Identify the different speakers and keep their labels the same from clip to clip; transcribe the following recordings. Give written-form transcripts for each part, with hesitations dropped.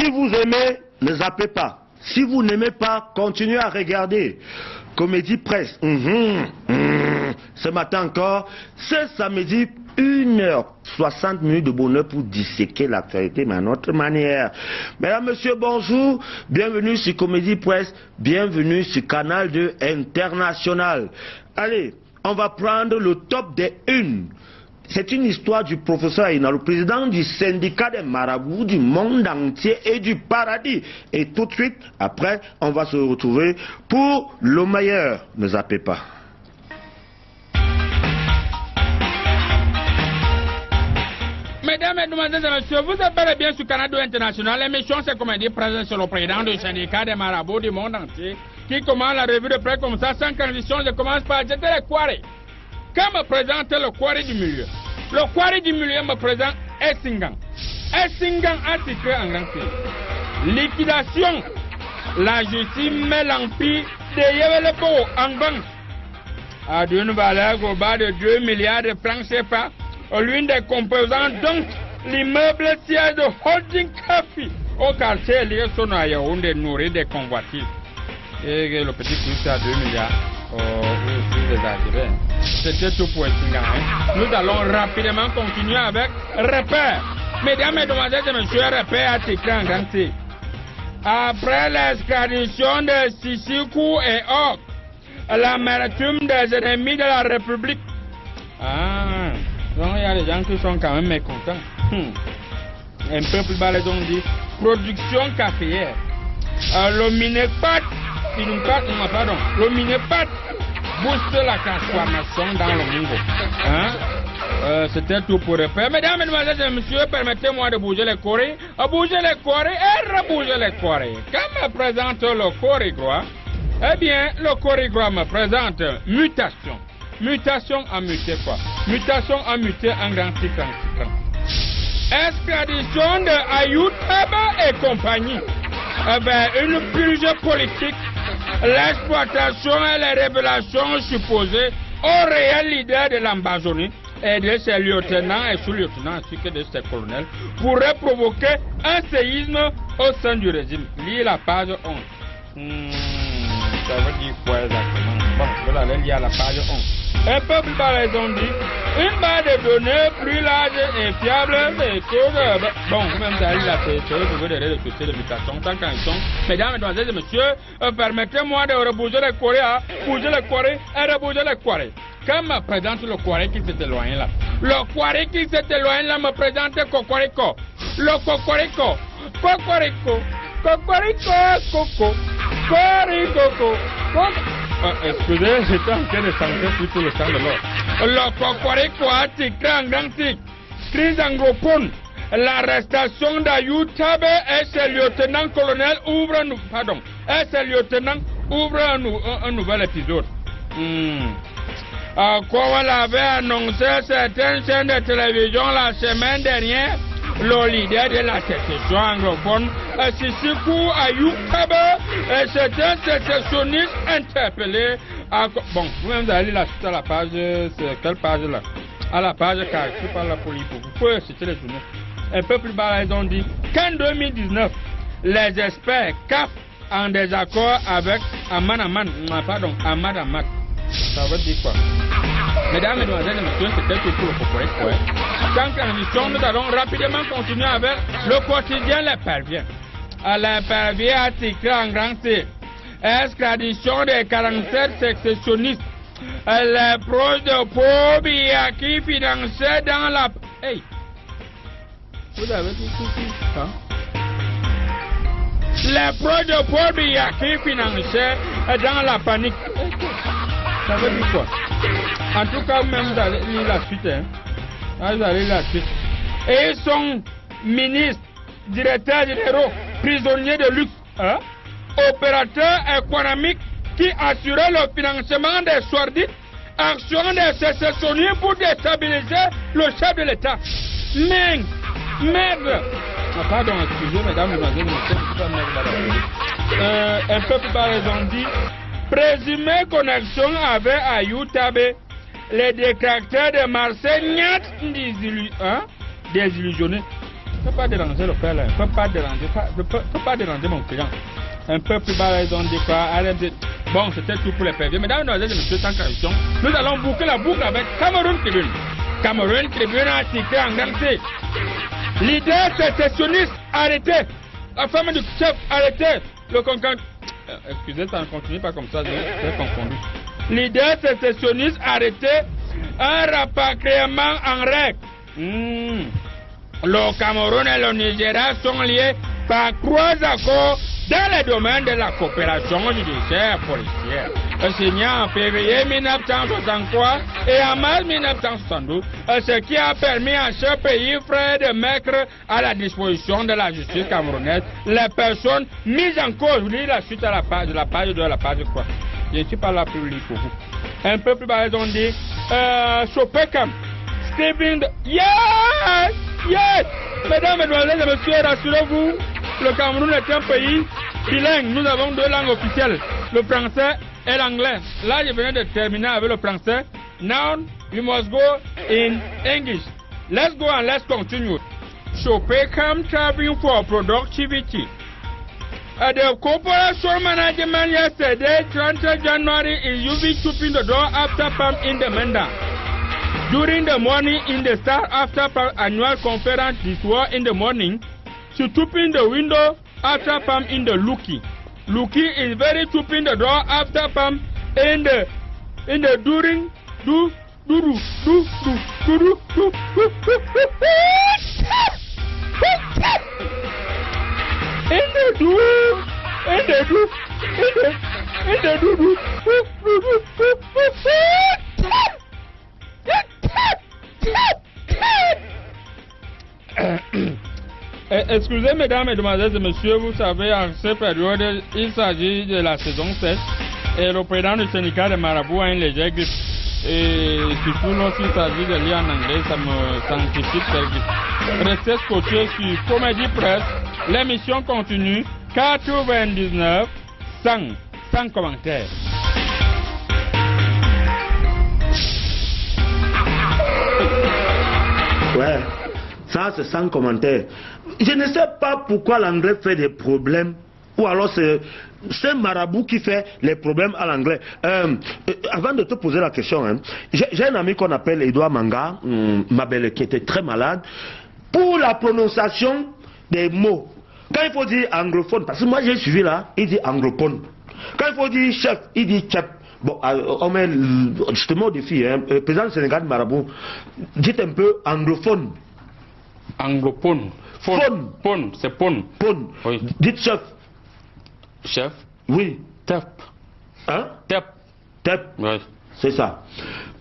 Speaker 1: Si vous aimez, ne zappez pas. Si vous n'aimez pas, continuez à regarder. Comédie Presse. Ce matin encore, c'est samedi, 1h60 de bonheur pour disséquer l'actualité, mais à notre manière. Mesdames, Messieurs, bonjour. Bienvenue sur Comédie Presse. Bienvenue sur Canal 2 International. Allez, on va prendre le top des unes. C'est une histoire du professeur Aina, le président du syndicat des marabouts du monde entier et du paradis. Et tout de suite, après, on va se retrouver pour le meilleur. Ne zappez pas.
Speaker 2: Mesdames, Mesdemoiselles et Messieurs, vous êtes bel et bien sur Canal 2 International. L'émission, c'est Comédie Presse sur le président du syndicat des marabouts du monde entier qui commence la revue de presse comme ça, sans condition. Je commence par jeter les quarries. Quand me présente le quarry du milieu, le quarry du milieu me présente Essingan. Essingan a titré en grand titre. Liquidation. La justice met l'empire de Yevelepo en banque à d'une valeur globale de 2 milliards de francs CFA. L'une des composants, donc, l'immeuble siège de Holding Café au quartier lié son Yaoundé nourri des convoitises. Et le petit plus à 2 milliards. C'était tout pour Essingan. Nous allons rapidement continuer avec Repère. Mesdames, Mesdemoiselles et Messieurs, Repère a titré en grand titre. Après l'extradition de Sissoko et Ork, l'amertume des ennemis de la République. Donc il y a des gens qui sont quand même mécontents. Un peu plus bas, les ont dit production caféière. Le Minepat, le Minepat booste la transformation dans le monde. C'était tout pour Repère. Mesdames, Mesdemoiselles et Messieurs, permettez-moi de bouger les corées, et rebouger les corées. Quand me présente le chorégraphe, eh bien, le chorégraphe me présente mutation. Mutation à muter quoi? Mutation à muter en grand titre. Extradition de Ayou Taba et compagnie. Une purge politique. L'exploitation et les révélations supposées au réel leader de l'Ambazonie et de ses lieutenants et sous-lieutenants ainsi que de ses colonels pourraient provoquer un séisme au sein du régime. Lisez la page 11. Ça veut dire quoi exactement? Bon, vous allez lire la page 11. Un peu plus bas, ils ont dit une base de données plus large et fiable et que bon, même ça, la théorie de résultats de mutation sans condition. Mesdames, Mesdemoiselles et Messieurs, permettez-moi de rebouger les Corées, bouger les Corées et rebouger les Corées. Quand me présente le Corée qui s'est éloigné là, le Corée qui s'est éloigné là me présente Cocorico. Le Cocorico, Cocorico, Cocorico, Coco, Cocorico, excusez, j'étais en train de chanter plutôt le sang de l'or. Le Cocorico a titré en grand titre. Crise anglophone. L'arrestation d'Ayou Tabe et ses lieutenants-colonels ouvre un nouvel épisode. Comme on l'avait annoncé certaines chaînes de télévision la semaine dernière, le leader de la sécession anglophone, Sissoko Ayou Tabe, et certains sécessionnistes interpellés. Bon, vous allez la suite à la page, c'est quelle page là? À la page 4, je parle la police. Vous pouvez citer les journaux. Un peu plus bas, ils ont dit qu'en 2019, les experts CAF en désaccord avec Ahmad Ahmad. Ça veut dire quoi? Mesdames, Mesdemoiselles et Messieurs, c'était tout pour le Cocorico. Sans transition, nous allons rapidement continuer avec le quotidien Les Perviers. Les Perviers a titré en grand titre extradition des 47 sécessionnistes. Les proches de Paul Biya qui finançaient dans la... Hey! Vous avez dit tout hein? Les proches de Paul Biya qui finançaient dans la panique. Ça veut dire quoi? En tout cas, même vous allez lire la suite. Vous allez lire la suite. Et ils sont ministres, directeurs généraux, prisonniers de luxe, opérateurs économiques qui assuraient le financement des sordides actions des sécessionnistes pour déstabiliser le chef de l'État. Merde. Pardon, excusez, mesdames, mesdemoiselles, un peu plus bas, ils ont dit présumée connexion avec Ayou Tabe, les détracteurs de Marseille désillusionnés. ne peux pas déranger le père là, ne peux pas déranger mon client. Un peu plus bas, ils ont dit quoi, arrêtez. Bon, c'était tout pour les perdus. Mesdames et messieurs, monsieur, sans correction, nous allons boucler la boucle avec Cameroun Tribune. Cameroun Tribune a titré en grand C. Leader sécessionniste arrêté. La femme du chef arrêté. Le concurrent. Excusez, ça ne continue pas comme ça, j'ai confondu. Leader sécessionniste arrêté. Un rapatriement en règle. Le Cameroun et le Nigeria sont liés par 3 accords dans le domaine de la coopération judiciaire policière. Signé en février 1963 et en mars 1972, ce qui a permis à ce pays frère de mettre à la disposition de la justice camerounaise les personnes mises en cause. Je lis la suite à la page 2 à la page 3. Je ne suis pas là pour lire pour vous. Un peu plus bas, ils ont dit Sopekam, Stephen, yes, yes. Mesdames, mesdemoiselles et messieurs, rassurez-vous, le Cameroun est un pays bilingue. Nous avons 2 langues officielles, le français et l'anglais. Là, je venais de terminer avec le français. Now, you must go in English. Let's go and let's continue. Sopekam striving for productivity. The corporation management yesterday, 20 January, is usually keeping the door after Palm in the Menda. During the morning in the start after Palm annual conference this war in the morning, she opened the window after Palm in the Luki. Luki is very open the door after Palm in the during do Excusez mesdames, mesdemoiselles et messieurs, vous savez, en cette période, il s'agit de la saison 7 et le président du syndicat de Marabout a une légère grippe. Et surtout lorsqu'il s'agit de lire en anglais, ça me sanctifie très vite. Restez scotchés sur Comédie Presse, l'émission continue, 99, 100 commentaires.
Speaker 1: Ouais, ça c'est sans commentaire. Je ne sais pas pourquoi l'anglais fait des problèmes, ou alors c'est Marabout qui fait les problèmes à l'anglais. Avant de te poser la question, hein, j'ai un ami qu'on appelle Edouard Manga, Mabel, qui était très malade, pour la prononciation des mots. Quand il faut dire anglophone, parce que moi j'ai suivi là, il dit anglophone. Quand il faut dire chef, il dit chef. Bon, on met justement au défi, hein, président du Sénégal de Marabout, dites un peu anglophone.
Speaker 2: Anglophone. Phone, c'est phone.
Speaker 1: Phone.
Speaker 2: Oui.
Speaker 1: Dites chef.
Speaker 2: Chef.
Speaker 1: Oui.
Speaker 2: Tep.
Speaker 1: Hein?
Speaker 2: Tep.
Speaker 1: Tep.
Speaker 2: Oui.
Speaker 1: C'est ça.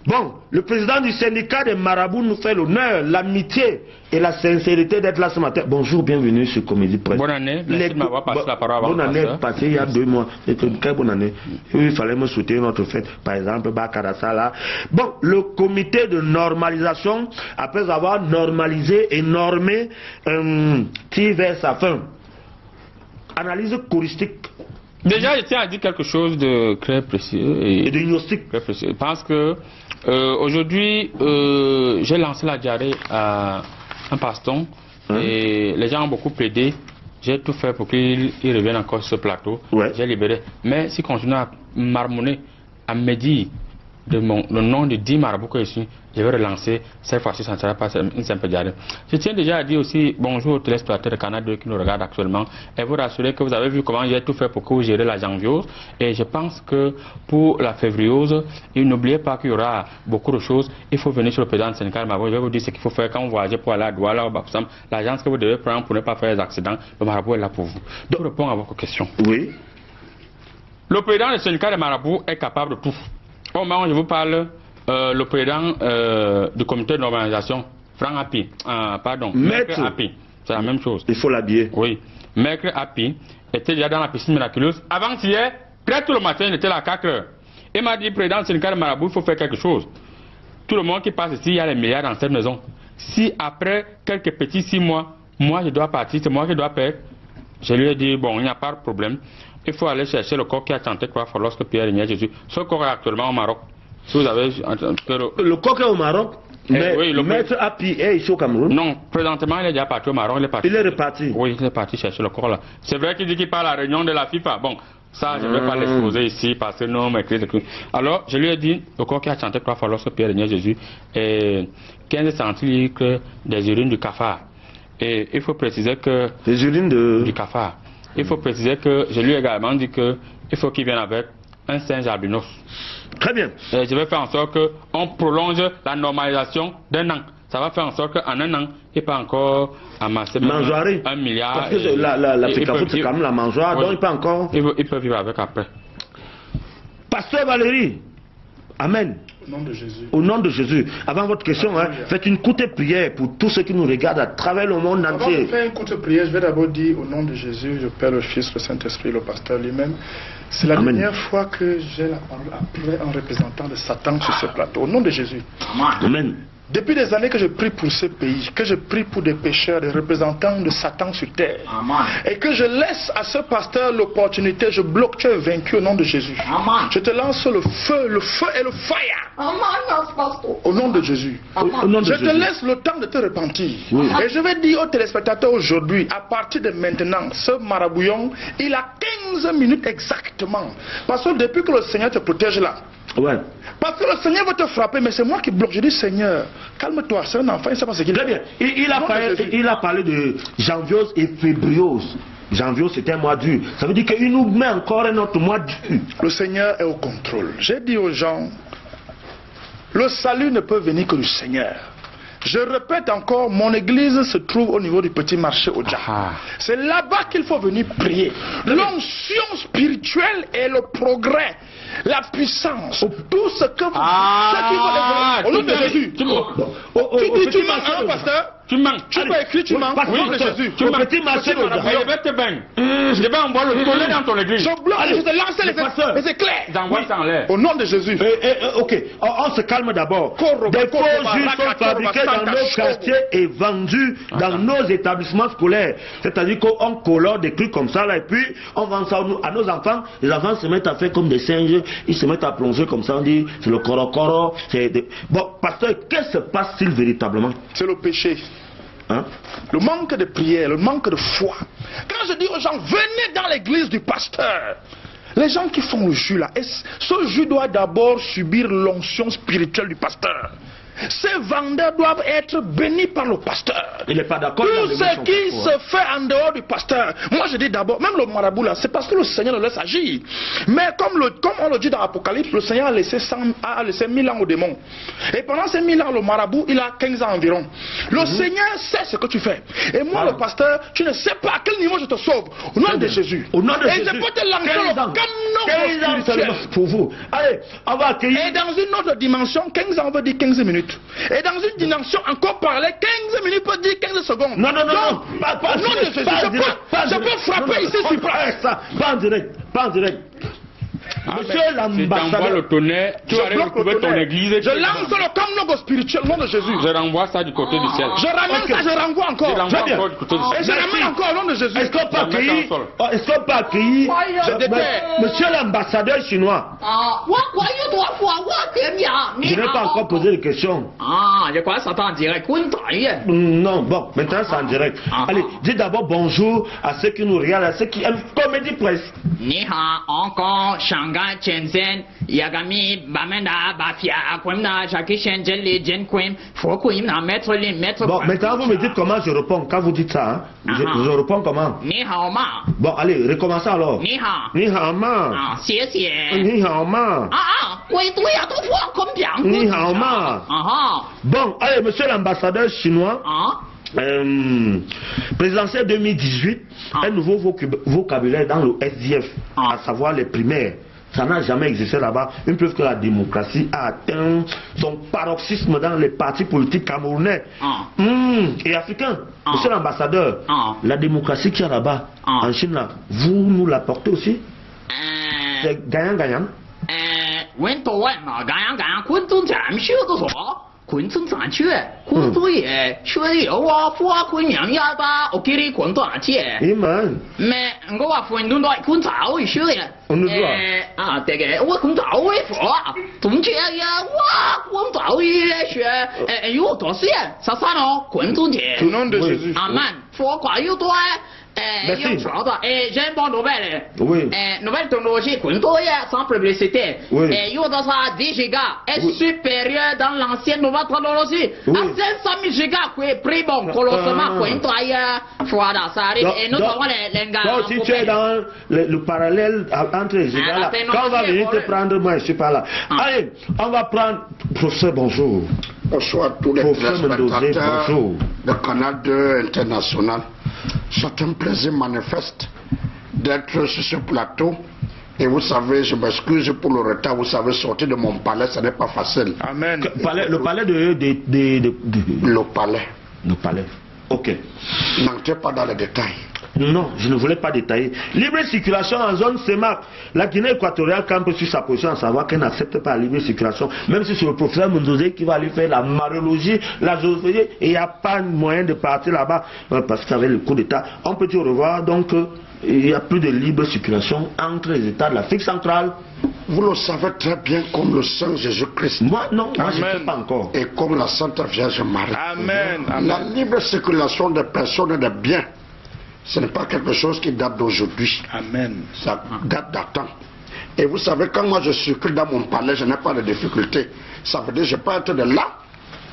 Speaker 1: Bon, le président du syndicat des Marabouts nous fait l'honneur, l'amitié et la sincérité d'être là ce matin. Bonjour, bienvenue sur Comédie Presse.
Speaker 2: Bonne année, merci de m'avoir passé la parole avant.
Speaker 1: Bonne année passée il y a 2 mois. C'était une très bonne année. Il fallait me souhaiter notre fête. Par exemple, Bakarassa là. Bon, le comité de normalisation, après avoir normalisé et normé, tire vers sa fin. Analyse choristique.
Speaker 2: Déjà, je tiens à dire quelque chose de très précieux
Speaker 1: et de gnostique.
Speaker 2: Très précieux. Je pense que aujourd'hui, j'ai lancé la diarrhée à un paston et les gens ont beaucoup plaidé. J'ai tout fait pour qu'il revienne encore sur ce plateau. Ouais. J'ai libéré. Mais s'il continue à marmonner, à me dire le nom de 10 marabouts que je suis, je vais relancer. Cette fois-ci, ça ne sera pas une simple diarrhée. Je tiens déjà à dire aussi bonjour aux téléspectateurs de Canal 2 qui nous regardent actuellement et vous rassurer que vous avez vu comment j'ai tout fait pour que vous gérez la janviose. Et je pense que pour la févriose, n'oubliez pas qu'il y aura beaucoup de choses. Il faut venir sur le président syndical. Je vais vous dire ce qu'il faut faire quand vous voyagez pour aller à Douala ou Bafoussam. L'agence que vous devez prendre pour ne pas faire des accidents, le marabout est là pour vous. Donc, je réponds à votre question.
Speaker 1: Oui.
Speaker 2: Le président du syndicat de Marabout est capable de tout. Au moment où je vous parle, le président du comité d'organisation, Franck Api, Maître Api, c'est la même chose.
Speaker 1: Il faut l'habiller.
Speaker 2: Oui. Maître Api était déjà dans la piscine miraculeuse. Avant-hier, très tôt le matin, il était là à 4 heures. Il m'a dit, président du syndicat de Marabout, il faut faire quelque chose. Tout le monde qui passe ici, il y a les milliards dans cette maison. Si après quelques petits 6 mois, moi je dois partir, c'est moi qui dois payer. Je lui ai dit, bon, il n'y a pas de problème. Il faut aller chercher le corps qui a chanté quoi lorsque Pierre régnait Jésus. Ce corps est actuellement au Maroc. Si vous avez
Speaker 1: le corps est au Maroc. Mais
Speaker 2: oui,
Speaker 1: Maître Api est ici au Cameroun?
Speaker 2: Non, présentement, il est déjà parti au Maroc.
Speaker 1: Il est reparti?
Speaker 2: Oui, il est parti chercher le corps là. C'est vrai qu'il dit qu'il parle à la réunion de la FIFA. Bon, ça, je ne vais pas l'exposer ici parce que non, mais alors, je lui ai dit, le corps qui a chanté 3 fois lorsque Pierre régnait Jésus, et 15 centilitres des urines du cafard. Et il faut préciser que...
Speaker 1: Les urines
Speaker 2: du cafard. Il faut préciser que je lui ai également dit que il faut qu'il vienne avec un singe albinos.
Speaker 1: Très bien.
Speaker 2: Et je vais faire en sorte qu'on prolonge la normalisation d'un an. Ça va faire en sorte qu'en un an, il peut encore amasser 1 milliard.
Speaker 1: Parce que l'Afrique c'est quand même la mangeoire, donc il peut encore...
Speaker 2: Il peut vivre avec après.
Speaker 1: Pasteur Valérie, Amen.
Speaker 3: Au nom de Jésus.
Speaker 1: Au nom de Jésus. Avant votre question, faites une courte prière pour tous ceux qui nous regardent à travers le monde entier.
Speaker 3: Avant de faire une courte prière, je vais d'abord dire au nom de Jésus, le Père, le Fils, le Saint-Esprit, le Pasteur lui-même. C'est la dernière fois que j'ai la parole après un représentant de Satan sur ce plateau. Au nom de Jésus.
Speaker 1: Amen.
Speaker 3: Depuis des années que je prie pour ce pays, que je prie pour des pécheurs, des représentants de Satan sur terre, et que je laisse à ce pasteur l'opportunité, je bloque, tu es vaincu au nom de Jésus. Je te lance le feu et le fire. Au nom de Jésus. Je te laisse le temps de te repentir. Et je vais dire aux téléspectateurs aujourd'hui, à partir de maintenant, ce marabouillon, il a 15 minutes exactement. Parce que depuis que le Seigneur te protège là,
Speaker 1: ouais.
Speaker 3: Parce que le Seigneur va te frapper, mais c'est moi qui bloque. Je dis, Seigneur, calme-toi, c'est un enfant, il ne sait pas ce qu'il fait.
Speaker 1: Très bien. Il a parlé de janviose et fébriose. Janviose, c'était un mois dur. Ça veut dire qu'il nous met encore un autre mois dur.
Speaker 3: Le Seigneur est au contrôle. J'ai dit aux gens, le salut ne peut venir que du Seigneur. Je répète encore, mon église se trouve au niveau du petit marché au Dja. C'est là-bas qu'il faut venir prier. L'onction spirituelle et le progrès, la puissance, tout ce que vous... au nom de Jésus. Tu dis, tu mens, hein, pasteur? Tu mens. Tu peux écrire, tu mens.
Speaker 2: Oui,
Speaker 3: Jésus.
Speaker 2: Tu mens. Petit marché au Dja. Je vais te baigner. Je vais envoyer le tollé dans ton église.
Speaker 3: Je bloque, je te lance les pasteurs. Mais c'est clair.
Speaker 2: J'envoie ça en l'air.
Speaker 3: Au nom de Jésus.
Speaker 1: Ok, on se calme d'abord. Des faux juifs sont fabriqués dans nos quartiers et vendus dans nos établissements scolaires. C'est-à-dire qu'on colore des trucs comme ça là et puis on vend ça à nos enfants. Les enfants se mettent à faire comme des singes, ils se mettent à plonger comme ça, on dit c'est le coro-coro. Bon, pasteur, qu'est-ce qui se passe-t-il véritablement? C'est le péché. Hein? Le manque de prière, le manque de foi. Quand je dis aux gens, venez dans l'église du pasteur, les gens qui font le jus là, ce jus doit d'abord subir l'onction spirituelle du pasteur. Ces vendeurs doivent être bénis par le pasteur. Il n'est pas d'accord. Tout ce qui se fait en dehors du pasteur. Moi je dis d'abord, même le marabout là, c'est parce que le Seigneur le laisse agir. Mais comme on le dit dans l'Apocalypse, le Seigneur a laissé 1000 ans au démon. Et pendant ces 1000 ans, le marabout, il a 15 ans environ. Le Seigneur sait ce que tu fais. Et moi, le pasteur, tu ne sais pas à quel niveau je te sauve. Au nom de Jésus. Au nom de Jésus. Et je peux te lancer le canon spirituel. Pour vous. Allez, on va accueillir. Et dans une autre dimension, 15 ans veut dire 15 minutes. Et dans une dimension encore parler, 15 minutes peut dire 15 secondes. Non, non, non, non. Pas non de Jésus. Je peux frapper ici sur place. Pas en direct. Pas en direct. Monsieur l'ambassadeur,
Speaker 2: le tonnerre, tu vas retrouver ton église.
Speaker 3: Je lance le canon spirituel au nom de Jésus.
Speaker 2: Je renvoie ça du côté du ciel.
Speaker 3: Je ramène ça, je renvoie encore. Et je ramène encore au nom de Jésus. Est-ce qu'on peut accueillir Monsieur l'ambassadeur chinois? Je n'ai pas encore posé de questions.
Speaker 4: Je crois que ça en direct.
Speaker 3: Non, bon, maintenant c'est en direct. Allez, dis d'abord bonjour à ceux qui nous regardent, à ceux qui aiment Comédie Presse.
Speaker 4: Ni ha, encore. Shanghai, Shenzhen, Yagami, Bamenda, Bafia, Akwemna, Jackie Shenzhen, les Jen Kwem, Fokwim, na maître les maîtres.
Speaker 3: Bon, maintenant vous me dites comment je réponds. Quand vous dites ça, hein, je réponds comment?
Speaker 4: Ni hao ma.
Speaker 3: Bon, allez, recommencez alors.
Speaker 4: Ni ha.
Speaker 3: Ni hao ma.
Speaker 4: Ah, xie.
Speaker 3: Ni hao ma. Ni hao ma. Bon, allez, monsieur l'ambassadeur chinois. Présidentielle 2018, un nouveau vocabulaire dans le SDF, à savoir les primaires. Ça n'a jamais existé là-bas. Une preuve que la démocratie a atteint son paroxysme dans les partis politiques camerounais et africains. Monsieur l'ambassadeur, la démocratie qu'il y a là-bas, en Chine, là, vous nous l'apportez aussi? C'est gagnant-gagnant.
Speaker 4: 滚成长去，滚多也，学有我花滚娘呀吧，我给你滚多少钱？
Speaker 1: Amen.
Speaker 4: Mais我话混沌到滚早学呀。啊，这个我滚早会说，总结呀，我滚早也学，有多少钱？啥呢？滚中间。
Speaker 3: Au nom de Jésus.
Speaker 4: Amen. Faut quoi有多？有说的，j'ai une bonne nouvelle.
Speaker 1: Oui.
Speaker 4: Nouvelle technologie, sans publicité.
Speaker 1: Oui.
Speaker 4: Il ça 10 gigas est supérieur dans l'ancienne nouvelle technologie. À 500 000 gigas, qui est prix bon, colossement, voilà, ça arrive. Et nous avons les gars.
Speaker 1: Donc, si tu es dans le parallèle entre les gigas là, quand on va venir te prendre, moi je suis pas là. Allez, on va prendre. Professeur, bonjour.
Speaker 5: Bonsoir à tous les téléspectateurs de Canal 2 International. C'est un plaisir manifeste d'être sur ce plateau. Et vous savez, je m'excuse pour le retard. Vous savez, sortir de mon palais, ce n'est pas facile.
Speaker 3: Amen.
Speaker 1: Le palais
Speaker 5: Le palais.
Speaker 1: Le palais. Ok.
Speaker 5: N'entrez pas dans les détails.
Speaker 1: Non, je ne voulais pas détailler. Libre circulation en zone CEMAC. La Guinée équatoriale campe sur sa position à savoir qu'elle n'accepte pas la libre circulation. Même si c'est le professeur Mundozé qui va aller faire la marologie, la géographie, et il n'y a pas moyen de partir là-bas. Parce qu'avec le coup d'État, on peut dire au revoir. Donc, il n'y a plus de libre circulation entre les États de l'Afrique centrale.
Speaker 5: Vous le savez très bien comme le Saint Jésus-Christ.
Speaker 1: Moi, non, moi je ne
Speaker 3: Amen.
Speaker 1: sais pas encore.
Speaker 5: Et comme la Sainte Vierge Marie.
Speaker 3: Amen.
Speaker 5: La
Speaker 3: Amen.
Speaker 5: libre circulation des personnes et des biens, ce n'est pas quelque chose qui date d'aujourd'hui.
Speaker 3: Amen.
Speaker 5: Ça date d'antan. Et vous savez, quand moi je circule dans mon palais, je n'ai pas de difficulté. Ça veut dire que je peux être de là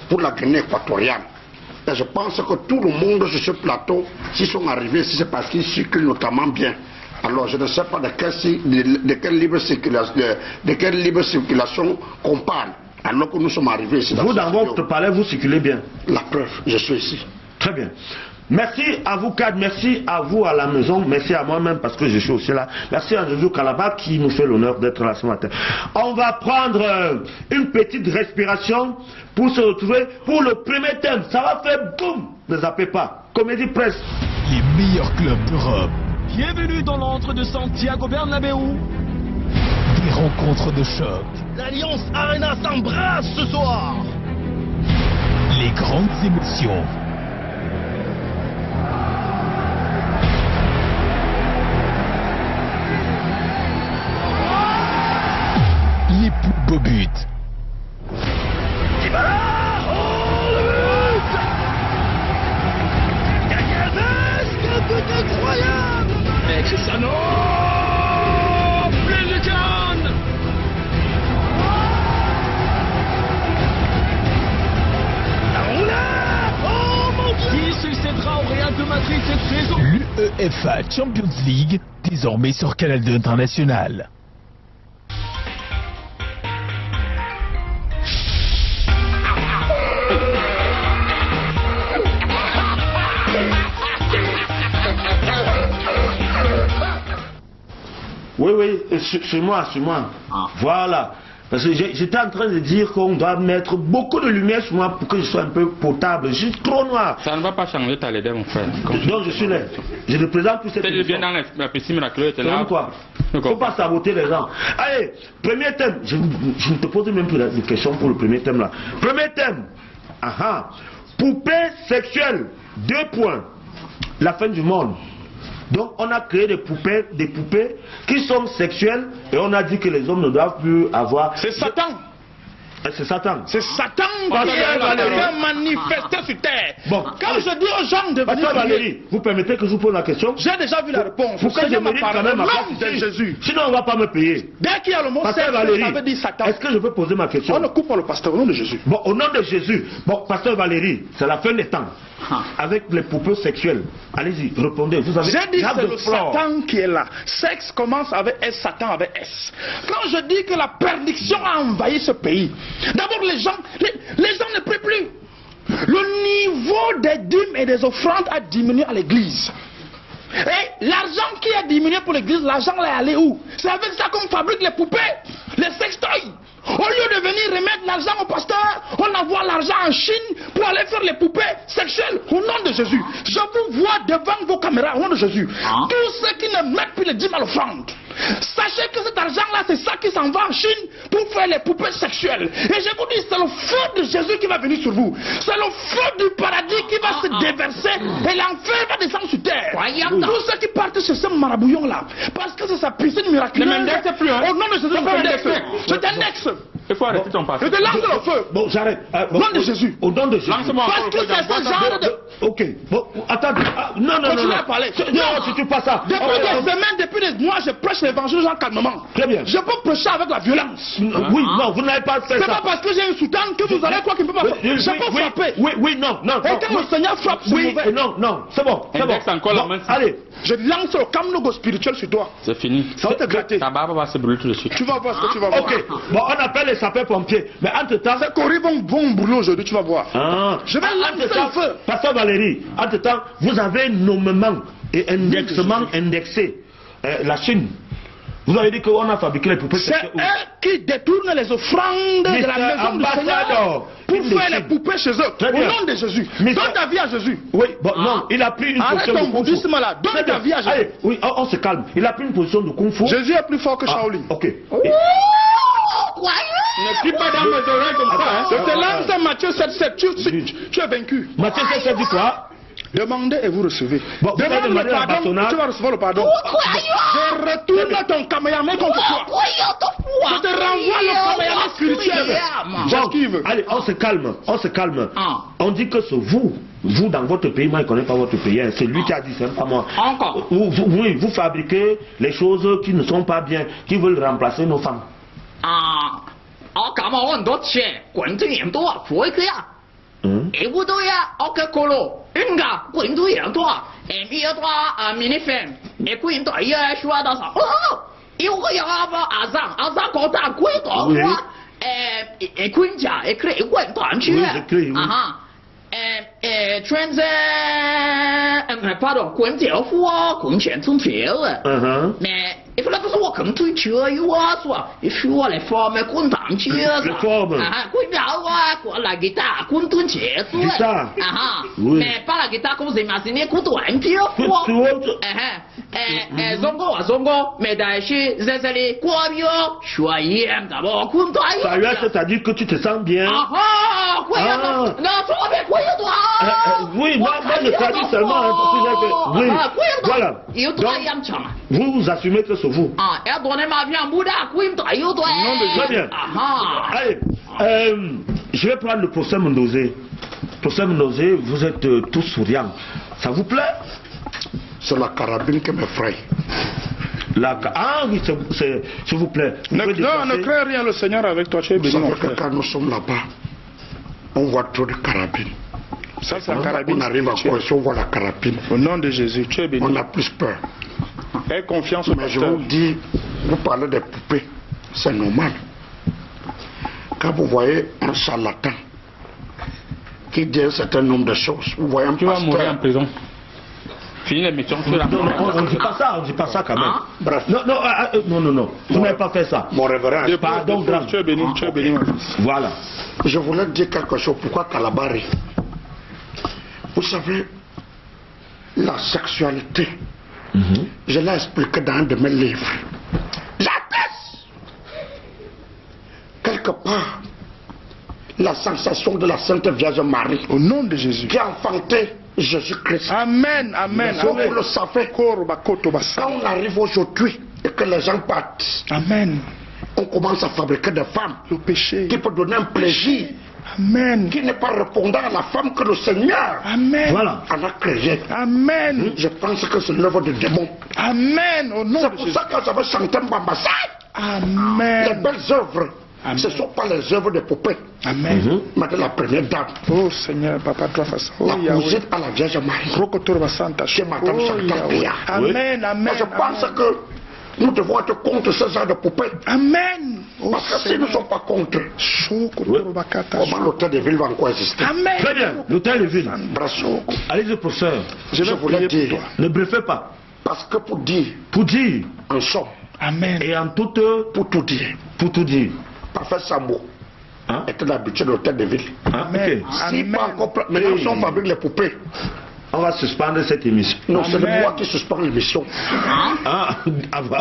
Speaker 5: pour la Guinée équatoriale. Et je pense que tout le monde sur ce plateau, s'ils sont arrivés ici, c'est parce qu'ils circulent notamment bien. Alors je ne sais pas de quelle libre circulation qu'on parle. Alors que nous sommes arrivés ici.
Speaker 1: Vous, dans votre palais, vous circulez bien.
Speaker 5: La preuve, je suis ici.
Speaker 1: Très bien. Merci à vous quatre, merci à vous à la maison, merci à moi-même parce que je suis aussi là. Merci à Jojo Kalaba qui nous fait l'honneur d'être là ce matin. On va prendre une petite respiration pour se retrouver pour le premier thème. Ça va faire boum, ne zappez pas. Comédie Presse.
Speaker 6: Les meilleurs clubs d'Europe. Bienvenue dans l'antre de Santiago Bernabéu. Des rencontres de choc.
Speaker 7: L'Alliance Arena s'embrasse ce soir.
Speaker 6: Les grandes émotions. Les plus beaux buts.
Speaker 7: Dybala, oh le but! Gagavesque, un but incroyable! Et Cristiano, plein de canne! La roulade, oh mon Dieu!
Speaker 6: Qui succédera au Real de Madrid cette saison? L'UEFA Champions League, désormais sur Canal 2 International.
Speaker 1: Oui, c'est moi. Voilà. Parce que j'étais en train de dire qu'on doit mettre beaucoup de lumière sur moi pour que je sois un peu potable. Je suis trop noir.
Speaker 2: Ça ne va pas changer ta laideur, mon frère.
Speaker 1: Donc je suis là. Je ne présente plus cette
Speaker 2: émission. Tu viens dans la piscine miraculeuse, tu es là.
Speaker 1: Quoi? Il ne faut pas saboter les gens. Allez, premier thème. Je ne te pose même plus de questions pour le premier thème là. Premier thème. Poupée sexuelle. 2 points. La fin du monde. Donc on a créé des poupées qui sont sexuelles et on a dit que les hommes ne doivent plus avoir...
Speaker 3: C'est Satan.
Speaker 1: C'est Satan.
Speaker 3: C'est Satan qui est manifesté sur terre.
Speaker 1: Bon,
Speaker 3: quand je dis aux gens de venir...
Speaker 1: Pasteur Valérie, vous permettez que je vous pose la question?
Speaker 3: J'ai déjà vu la réponse.
Speaker 1: Pourquoi je mérite quand même ma place?
Speaker 3: C'est Jésus.
Speaker 1: Sinon on ne va pas me payer.
Speaker 3: Dès qu'il y a le mot
Speaker 1: Pasteur
Speaker 3: sexe,
Speaker 1: Valérie,
Speaker 3: ça veut dire Satan.
Speaker 1: est-ce que je peux poser ma question?
Speaker 3: On ne coupe pas le pasteur au nom de Jésus.
Speaker 1: Bon, au nom de Jésus. Bon, Pasteur Valérie, c'est la fin des temps. Avec les poupées sexuelles. Allez-y, répondez. Vous avez...
Speaker 3: J'ai dit que c'est le Satan qui est là. Sexe commence avec S, Satan avec S. Quand je dis que la perdition a envahi ce pays, d'abord les gens ne prient plus. Le niveau des dîmes et des offrandes a diminué à l'église. Et l'argent qui a diminué pour l'église, l'argent là est allé où? C'est avec ça qu'on fabrique les poupées, les sextoys. Au lieu de venir remettre l'argent au pasteur, on envoie l'argent en Chine pour aller faire les poupées sexuelles au nom de Jésus. Je vous vois devant vos caméras au nom de Jésus. Tous ceux qui ne mettent plus les dîmes à l'offrande, Sachez que cet argent-là, c'est ça qui s'en va en Chine pour faire les poupées sexuelles. Et je vous dis, c'est le feu de Jésus qui va venir sur vous. C'est le feu du paradis qui va se déverser et l'enfer va descendre sur terre. Tous ceux qui partent chez ce marabouillon-là, parce que c'est sa piscine miraculeuse.
Speaker 2: Ne m'indexe plus, hein.
Speaker 3: Au nom de Jésus, je t'indexe.
Speaker 2: Il faut arrêter ton passé.
Speaker 3: Je te lance le feu.
Speaker 1: Bon, j'arrête.
Speaker 3: Au nom de Jésus.
Speaker 1: Au nom de Jésus.
Speaker 3: Parce que c'est ce genre de...
Speaker 1: Ok. Bon, attendez. Non.
Speaker 3: Continue à parler.
Speaker 1: Non, si tu passes ça.
Speaker 3: Depuis des semaines, depuis des mois, je prêche l'évangile aux gens calmement.
Speaker 1: Très bien.
Speaker 3: Je peux prêcher avec la violence.
Speaker 1: Oui, non, vous n'avez pas fait ça.
Speaker 3: C'est pas parce que j'ai une soutane que vous allez croire qu'il ne peut pas frapper. Je peux frapper.
Speaker 1: Oui, non.
Speaker 3: Et quand le Seigneur frappe, c'est mauvais.
Speaker 1: Non, c'est bon.
Speaker 2: Encore la main.
Speaker 1: Allez.
Speaker 3: Je lance le camlogo spirituel sur toi.
Speaker 2: C'est fini.
Speaker 3: Ça va te gratter.
Speaker 2: Ta barbe va se brûler tout de suite.
Speaker 3: Tu vas voir ce que tu vas voir.
Speaker 1: Ok. Bon, on appelle les sapeurs-pompiers. Mais entre-temps...
Speaker 3: Ces coris vont brûler aujourd'hui, tu vas voir. Je vais lancer le feu.
Speaker 1: Pasteur Valérie, entre-temps, vous avez nommément et indexement indexé la Chine. Vous avez dit qu'on a fabriqué les poupées.
Speaker 3: C'est eux qui détournent les offrandes de la maison du Seigneur pour faire les poupées chez eux. Au nom de Jésus. Donne ta vie à Jésus.
Speaker 1: Oui, bon, non, il a pris une position de
Speaker 3: Arrête ton bouddhisme là. Donne ta vie à Jésus.
Speaker 1: Allez, oui, on se calme. Il a pris une position de kung fu.
Speaker 3: Jésus est plus fort que Shaolin.
Speaker 1: Ok.
Speaker 2: Ne crie pas dans mes oreilles comme ça. Hein.
Speaker 3: Je te lance Matthieu 7,7. Tu es vaincu.
Speaker 1: Matthieu 7,7 dit quoi?
Speaker 3: Demandez et vous recevez.
Speaker 1: Bon,
Speaker 3: demande le pardon, tu vas recevoir le pardon. Je retourne ton kamehameha contre toi. Je te renvoie le kamehameha spirituel. J'esquive.
Speaker 1: Allez, on se calme. On dit que c'est vous dans votre pays, moi je ne connais pas votre pays, c'est lui qui a dit, c'est pas moi.
Speaker 4: Encore.
Speaker 1: Oui, vous fabriquez les choses qui ne sont pas bien, qui veulent remplacer nos femmes.
Speaker 4: Comme on doit chercher,滚最严多，不会这样。不对呀，个可乐，应该滚最严多，米多mini fan，滚对呀，说到啥？有个要不阿上搞大滚多话，滚家可以滚团去，穿着pardon，滚脚夫滚全从票了，il faut que soit comme tu es, soit il faut les formes contemporaines. Les
Speaker 1: formes.
Speaker 4: Quoi, la guitare, contemporaine. Mais pas la guitare comme vous imaginez, contemporaine. Zongo, mais d'ailleurs, Zézali, quoi, choyé, d'abord, contemporaine.
Speaker 1: Ça y est, c'est-à-dire que tu te sens bien.
Speaker 4: Quoi, non, toi, mais quoi, toi?
Speaker 1: Oui, moi, je traduis seulement. Oui, voilà. Vous assumez que c'est vous. Très bien. Allez, je vais prendre le procès Mondosé. Procès Mondosé, vous êtes tous souriants. Ça vous plaît?
Speaker 5: C'est la carabine qui m'effraie.
Speaker 1: Ah oui, s'il vous plaît.
Speaker 3: Non, ne crains rien, le Seigneur avec toi. Tu es béni, mon frère.
Speaker 5: Quand nous sommes là-bas, on voit trop de carabines.
Speaker 3: Ça, c'est la carabine.
Speaker 5: On arrive à quoi? On voit la carabine.
Speaker 3: Au nom de Jésus, tu es béni.
Speaker 5: On a plus peur.
Speaker 3: Aie confiance au
Speaker 5: pasteur. Mais je vous dis, vous parlez des poupées, c'est normal. Quand vous voyez un charlatan qui dit un certain nombre de choses, vous voyez un pasteur...
Speaker 2: Tu vas mourir en prison. Fini l'émission.
Speaker 1: On ne dit pas ça quand même.
Speaker 5: Bref.
Speaker 1: Non. Vous n'avez pas fait ça.
Speaker 5: Mon révérend.
Speaker 3: Pardon, grave. Tu es béni, mon fils.
Speaker 1: Voilà.
Speaker 5: Je voulais dire quelque chose. Pourquoi Kalabari? Vous savez, la sexualité, je l'ai expliqué dans un de mes livres. J'atteste. Quelque part, la sensation de la Sainte Vierge Marie.
Speaker 3: Au nom de Jésus.
Speaker 5: Qui a enfanté Jésus-Christ.
Speaker 3: Amen.
Speaker 5: Comme vous le savez, quand on arrive aujourd'hui et que les gens partent,
Speaker 3: amen,
Speaker 5: on commence à fabriquer des femmes.
Speaker 3: Le péché.
Speaker 5: Qui peut donner un plaisir.
Speaker 3: Amen.
Speaker 5: Qui n'est pas répondant à la femme que le Seigneur en a créé.
Speaker 3: Amen.
Speaker 5: Je pense que c'est l'œuvre du démon.
Speaker 3: Amen. Au nom
Speaker 5: de Jésus. C'est pour ça que j'avais chanté Mbambasa.
Speaker 3: Amen.
Speaker 5: Les belles œuvres. Amen. Ce ne sont pas les œuvres de poupées.
Speaker 3: Amen.
Speaker 5: Mais de la première dame.
Speaker 3: Oh Seigneur, Papa, toi face.
Speaker 5: La cousine à la Vierge Marie. C'est Madame Chantal Béa.
Speaker 3: Amen. Amen.
Speaker 5: Je pense que nous devons être contre ce genre de poupées.
Speaker 3: Amen.
Speaker 5: Parce que si nous ne sommes pas contre, comment l'hôtel de ville va encore exister?
Speaker 3: Amen.
Speaker 1: Très bien, l'hôtel de ville.
Speaker 5: Brasso.
Speaker 1: Allez-y, professeur.
Speaker 5: Je voulais dire.
Speaker 1: Ne bluffez pas.
Speaker 5: Parce que pour dire. En somme.
Speaker 3: Amen.
Speaker 5: Et en toute. Pour tout dire. Parfait Sambo. Était l'habitude de l'hôtel de ville.
Speaker 3: Amen.
Speaker 5: Si pas encore. Maintenant, nous sommes fabriqués les poupées.
Speaker 1: on va suspendre cette émission.
Speaker 5: Non, c'est moi qui suspends l'émission.
Speaker 1: Ah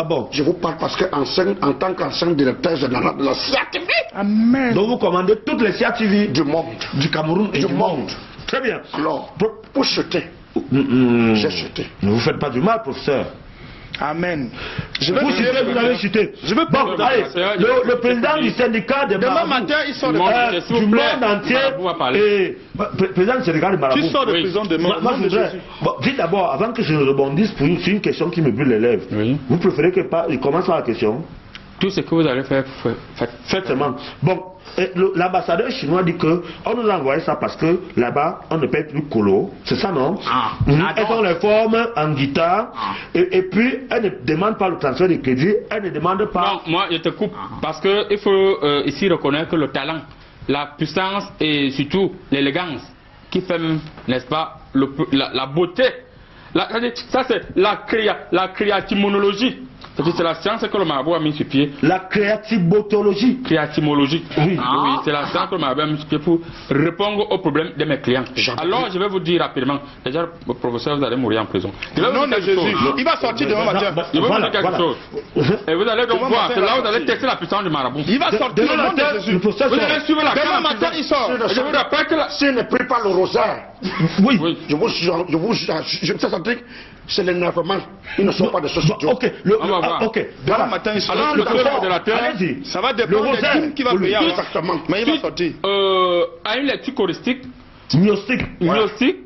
Speaker 1: bon.
Speaker 5: Je vous parle parce que en tant qu'ancien directeur général de la CATV.
Speaker 3: Amen.
Speaker 1: Donc vous commandez toutes les CATV
Speaker 5: Du monde.
Speaker 1: du Cameroun et du monde. Très bien.
Speaker 5: Alors, pour chuter, j'ai chuté.
Speaker 1: Ne vous faites pas du mal, professeur.
Speaker 3: Amen.
Speaker 1: Vous citez, vous avez cité. Bon, allez, le président du syndicat de
Speaker 3: Demain
Speaker 1: Marabout,
Speaker 3: matin, il sort de
Speaker 1: du monde entier, et président du syndicat de Marabout.
Speaker 3: Tu sors de prison demain.
Speaker 1: Moi, je voudrais. Bon, dites d'abord, avant que je rebondisse sur une question qui me brûle les lèvres, vous préférez que il commence par la question?
Speaker 2: Tout ce que vous allez faire,
Speaker 1: faites seulement. Bon, l'ambassadeur chinois dit que on nous a envoyé ça parce que là-bas, on ne paye plus colo. C'est ça, non? Elles ont les formes en guitare. Et puis, elle ne demande pas le transfert de crédit. Elle ne demande pas...
Speaker 2: Non, moi, je te coupe. Parce qu'il faut ici reconnaître le talent, la puissance et surtout l'élégance qui fait, n'est-ce pas, la beauté. Ça, c'est la créatimologie. C'est la science que le marabout a mis sur pied.
Speaker 1: La créatimologie.
Speaker 2: Créatimologie. Oui, oui, c'est la science que le marabout a mis sur pied pour répondre aux problèmes de mes clients. Alors, je vais vous dire rapidement. Déjà, le professeur, vous allez mourir en prison.
Speaker 3: Non, de Jésus. Il va sortir demain matin.
Speaker 2: Je vais vous dire quelque chose. Et vous allez donc voir. C'est là où vous allez tester la puissance du marabout.
Speaker 3: Il va sortir au nom de Jésus.
Speaker 2: Vous allez suivre la
Speaker 3: demain matin, il sort.
Speaker 2: Je vous rappelle que
Speaker 5: s'il ne prie pas le rosaire,
Speaker 1: oui.
Speaker 5: Je vous c'est l'énervement. Ils ne sont pas de ce studio.
Speaker 1: Ok, ok.
Speaker 3: Demain matin, il sort.
Speaker 2: Alors, le sort de la terre,
Speaker 3: ça va dépendre des dîmes qui va payer.
Speaker 5: Exactement.
Speaker 3: Mais il va sortir.
Speaker 2: À une lecture choristique,
Speaker 1: gnostique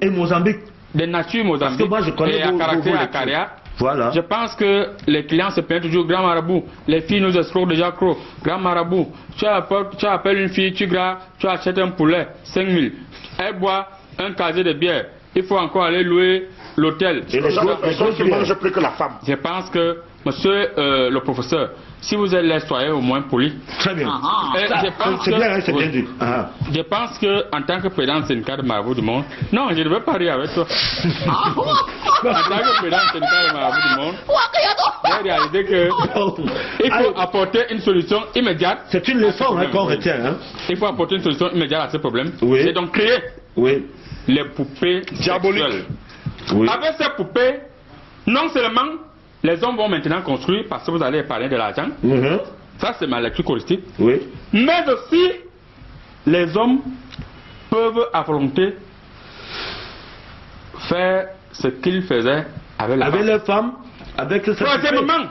Speaker 1: et Mozambique.
Speaker 2: Des natures Mozambique.
Speaker 1: Parce que moi, je connais
Speaker 2: et à caractère à carrière.
Speaker 1: Voilà.
Speaker 2: Je pense que les clients se plaignent toujours, grand marabout, les filles nous escroquent déjà trop. Grand marabout, tu appelles une fille, tu achètes un poulet, 5 000. Elle boit un casier de bière. Il faut encore aller louer l'hôtel.
Speaker 5: Et les gens qui mangent plus que la femme.
Speaker 2: Je pense que, monsieur le professeur, si vous êtes soyez au moins poli.
Speaker 1: Très bien.
Speaker 2: C'est
Speaker 1: bien, c'est bien dit.
Speaker 2: Je pense que en tant que président du syndicat de marabout du monde, non, je ne veux pas rire avec toi. En tant que président du syndicat de marabout du monde, j'ai réalisé qu'il faut apporter une solution immédiate.
Speaker 1: C'est une leçon qu'on retient.
Speaker 2: Il faut apporter une solution immédiate à ce problème.
Speaker 1: Oui.
Speaker 2: C'est donc créer les poupées diaboliques.
Speaker 1: Oui.
Speaker 2: Avec ces poupées, non seulement les hommes vont maintenant construire parce que vous allez parler de l'argent. Ça, c'est ma lecture choristique.
Speaker 1: Oui.
Speaker 2: Mais aussi, les hommes peuvent à volonté faire ce qu'ils faisaient avec
Speaker 1: les femmes.
Speaker 2: Troisièmement,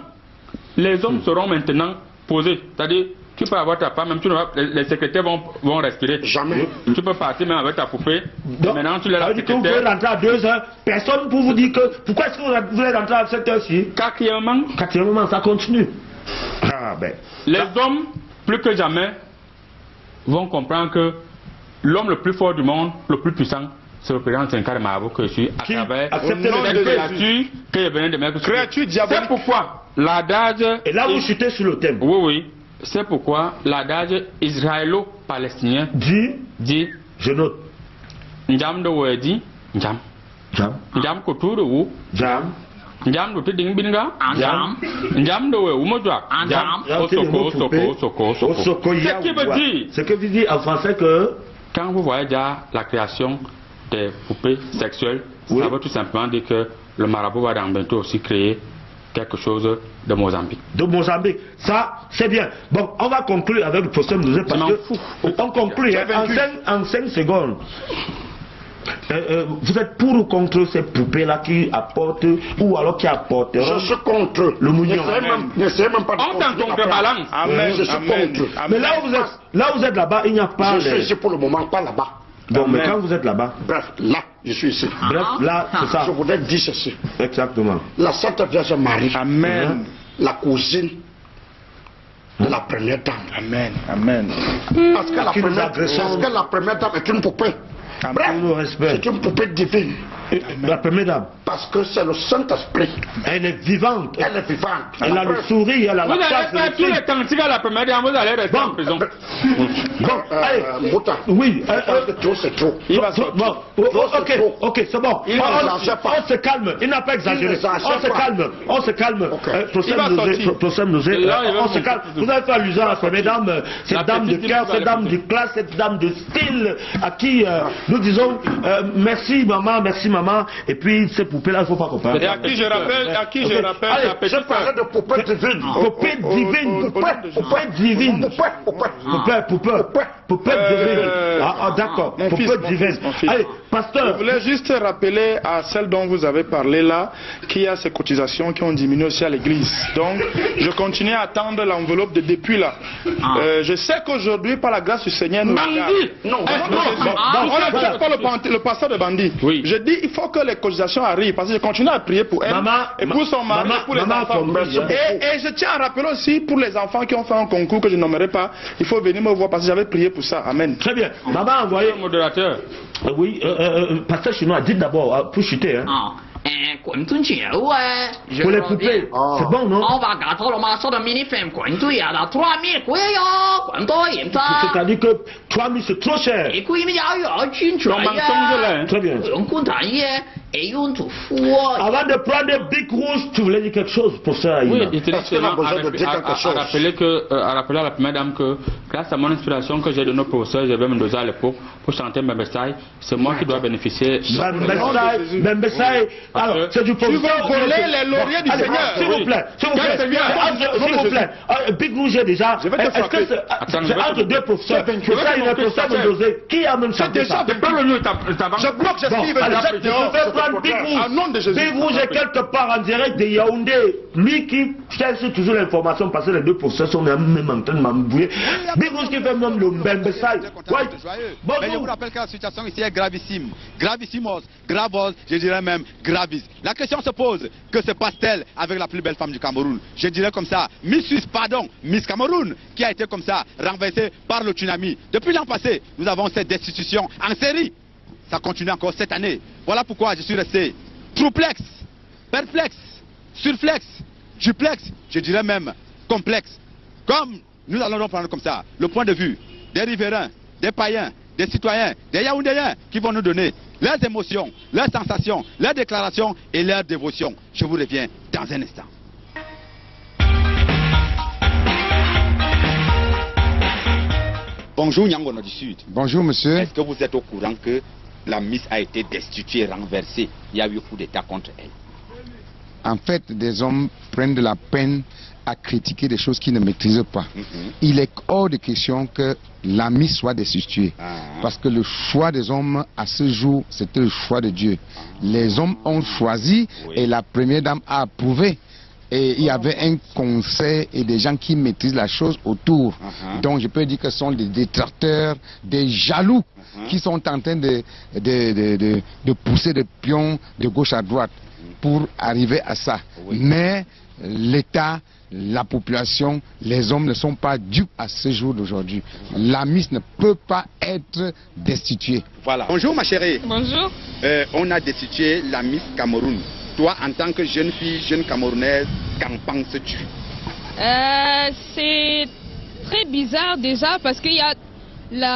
Speaker 2: les hommes seront maintenant posés. C'est-à-dire, tu peux avoir ta femme, même les secrétaires vont respirer.
Speaker 5: Jamais.
Speaker 2: Tu peux partir même avec ta poupée.
Speaker 1: Donc,
Speaker 2: maintenant, tu l'as la secrétaire.
Speaker 1: Vous pouvez rentrer à 2 heures. Personne pour vous dire que. Pourquoi est-ce que vous voulez rentrer à cette heure-ci? Quatrièmement, ça continue.
Speaker 2: Les hommes, plus que jamais, vont comprendre que l'homme le plus fort du monde, le plus puissant, c'est le président de syndicat de marabout que je suis, à travers cette créature que je venais de mettre sur
Speaker 3: créature diabolique.
Speaker 2: C'est pourquoi l'adage.
Speaker 1: Et là, vous chutez sur le thème.
Speaker 2: Oui, oui. C'est pourquoi l'adage israélo-palestinien dit
Speaker 1: je note.
Speaker 2: Njam de Wedi, Njam. Njam Kotour de Wu,
Speaker 1: Njam.
Speaker 2: Njam de Tiding Binga, Njam. Njam de Wumodwa, Njam. Soko. Ce qui veut dire.
Speaker 1: Ce que vous dites en français que.
Speaker 2: Quand vous voyez déjà la création des poupées sexuelles, ça veut tout simplement dire que le marabout va dans bientôt aussi créer quelque chose de Mozambique.
Speaker 1: De Mozambique, ça c'est bien. Bon, on va conclure avec le professeur Mdouzé parce que on conclut en 5 secondes. Vous êtes pour ou contre ces poupées-là qui apportent ou alors qui apporteront?
Speaker 5: Je suis contre.
Speaker 1: Le mounion.
Speaker 5: N'essayez même pas de
Speaker 2: on t'en contrebalance.
Speaker 5: Amen. Je suis contre.
Speaker 1: Mais là où vous êtes là-bas, il n'y a pas.
Speaker 5: Je suis ici pour le moment, pas là-bas.
Speaker 1: Bon, mais quand vous êtes là-bas?
Speaker 5: Bref, là, je suis ici.
Speaker 1: Bref, là, c'est ça.
Speaker 5: Je voudrais dire ceci.
Speaker 1: Exactement.
Speaker 5: La Sainte Vierge Marie.
Speaker 3: Amen.
Speaker 5: La cousine de la première dame.
Speaker 3: Amen. Amen.
Speaker 5: Parce que la première dame est une poupée. Bref, c'est une poupée divine.
Speaker 1: La première dame.
Speaker 5: Parce que c'est le Saint-Esprit.
Speaker 1: Elle est vivante.
Speaker 5: Elle est vivante.
Speaker 1: Elle a le sourire, elle a la face.
Speaker 2: Vous allez faire tous les cantiques à la première dame, vous allez rester en prison.
Speaker 5: Bon, allez, Mouta.
Speaker 1: Oui.
Speaker 5: Trop, c'est trop.
Speaker 1: Il va sortir. Ok, c'est bon. On se calme. Il n'a pas exagéré. On se calme. Procès Mdouzé. On se calme. Vous avez fait allusion à cette dame, cette dame de cœur, cette dame de classe, cette dame de style, à qui nous disons merci maman, merci maman, et puis ces poupées-là, il ne faut pas comparer.
Speaker 3: Et à qui je rappelle,
Speaker 1: Allez, je parlais de poupées divines. Poupées divines. Poupées divines. D'accord. Poupées divines. Allez, pasteur.
Speaker 3: Je voulais juste rappeler à celle dont vous avez parlé là, qu'il y a ces cotisations qui ont diminué aussi à l'église. Donc, je continue à attendre l'enveloppe de depuis là. Je sais qu'aujourd'hui, par la grâce du Seigneur, nous le pasteur de Bandi.
Speaker 2: Oui.
Speaker 3: Je dis, il faut que les cotisations arrivent, parce que je continue à prier pour elle, et pour son mari, et pour les enfants. Et je tiens à rappeler aussi pour les enfants qui ont fait un concours que je nommerai pas, il faut venir me voir parce que j'avais prié pour ça. Amen.
Speaker 1: Très bien. Maman a envoyé.
Speaker 2: Modérateur.
Speaker 1: Oui, pasteur chinois, dites d'abord, pour chuter.
Speaker 4: Pour les
Speaker 1: poupées, c'est bon, non?
Speaker 4: On va gâter le marché de mini-film, quoi. Il y a 3000 quoi,
Speaker 1: c'est-à-dire que 3000 c'est trop cher.
Speaker 4: Et puis, il y a
Speaker 1: Très bien. Avant de prendre des bics rouges, tu voulais dire quelque chose pour ça?
Speaker 2: Oui, il était seulement à rappeler à la première dame que grâce à mon inspiration que j'ai de nos professeurs, j'avais me doser à l'époque pour chanter Mbembesai, c'est moi qui dois bénéficier.
Speaker 1: Mbembesai, alors c'est du professeur.
Speaker 3: Tu veux voler les lauriers du Seigneur?
Speaker 1: S'il vous plaît, s'il vous plaît. Bic rouge déjà. Est-ce que c'est entre deux professeurs? C'est ça, il est professeur de doser. Qui a même chanté ça?
Speaker 3: Je bloque, j'esquive, je jette
Speaker 1: Big Rouge est quelque part en direct de Yaoundé. Lui qui cherche toujours l'information parce que les deux professeurs sont même en train de m'embrouiller. Big Rouge qui fait même le Mbembesai.
Speaker 8: Mais je vous rappelle que la situation ici est gravissime. Gravissimos, gravos, je dirais même gravis. La question se pose, que se passe-t-elle avec la plus belle femme du Cameroun? Je dirais comme ça, Miss Cameroun, qui a été comme ça renversée par le tsunami. Depuis l'an passé, nous avons cette destitution en série. Ça continue encore cette année. Voilà pourquoi je suis resté trouplex, perplexe, surflex, duplex, je dirais même complexe. Comme nous allons donc prendre comme ça le point de vue des riverains, des païens, des citoyens, des Yaoundéens qui vont nous donner leurs émotions, leurs sensations, leurs déclarations et leurs dévotions. Je vous reviens dans un instant. Bonjour Nyangono du Sud.
Speaker 9: Bonjour monsieur.
Speaker 8: Est-ce que vous êtes au courant que la Miss a été destituée, renversée? Il y a eu coup d'État contre elle.
Speaker 9: En fait, des hommes prennent de la peine à critiquer des choses qu'ils ne maîtrisent pas. Il est hors de question que la Miss soit destituée. Parce que le choix des hommes à ce jour, c'était le choix de Dieu. Les hommes ont choisi et la première dame a approuvé. Et il y avait un conseil et des gens qui maîtrisent la chose autour. Donc je peux dire que ce sont des détracteurs, des jaloux qui sont en train de pousser des pions de gauche à droite pour arriver à ça. Mais l'État, la population, les hommes ne sont pas dupes à ce jour d'aujourd'hui. La Miss ne peut pas être destituée.
Speaker 8: Voilà. Bonjour ma chérie.
Speaker 10: Bonjour.
Speaker 8: On a destitué la Miss Cameroun. Toi, en tant que jeune fille, jeune Camerounaise, qu'en penses-tu?
Speaker 10: C'est très bizarre déjà parce qu'il y a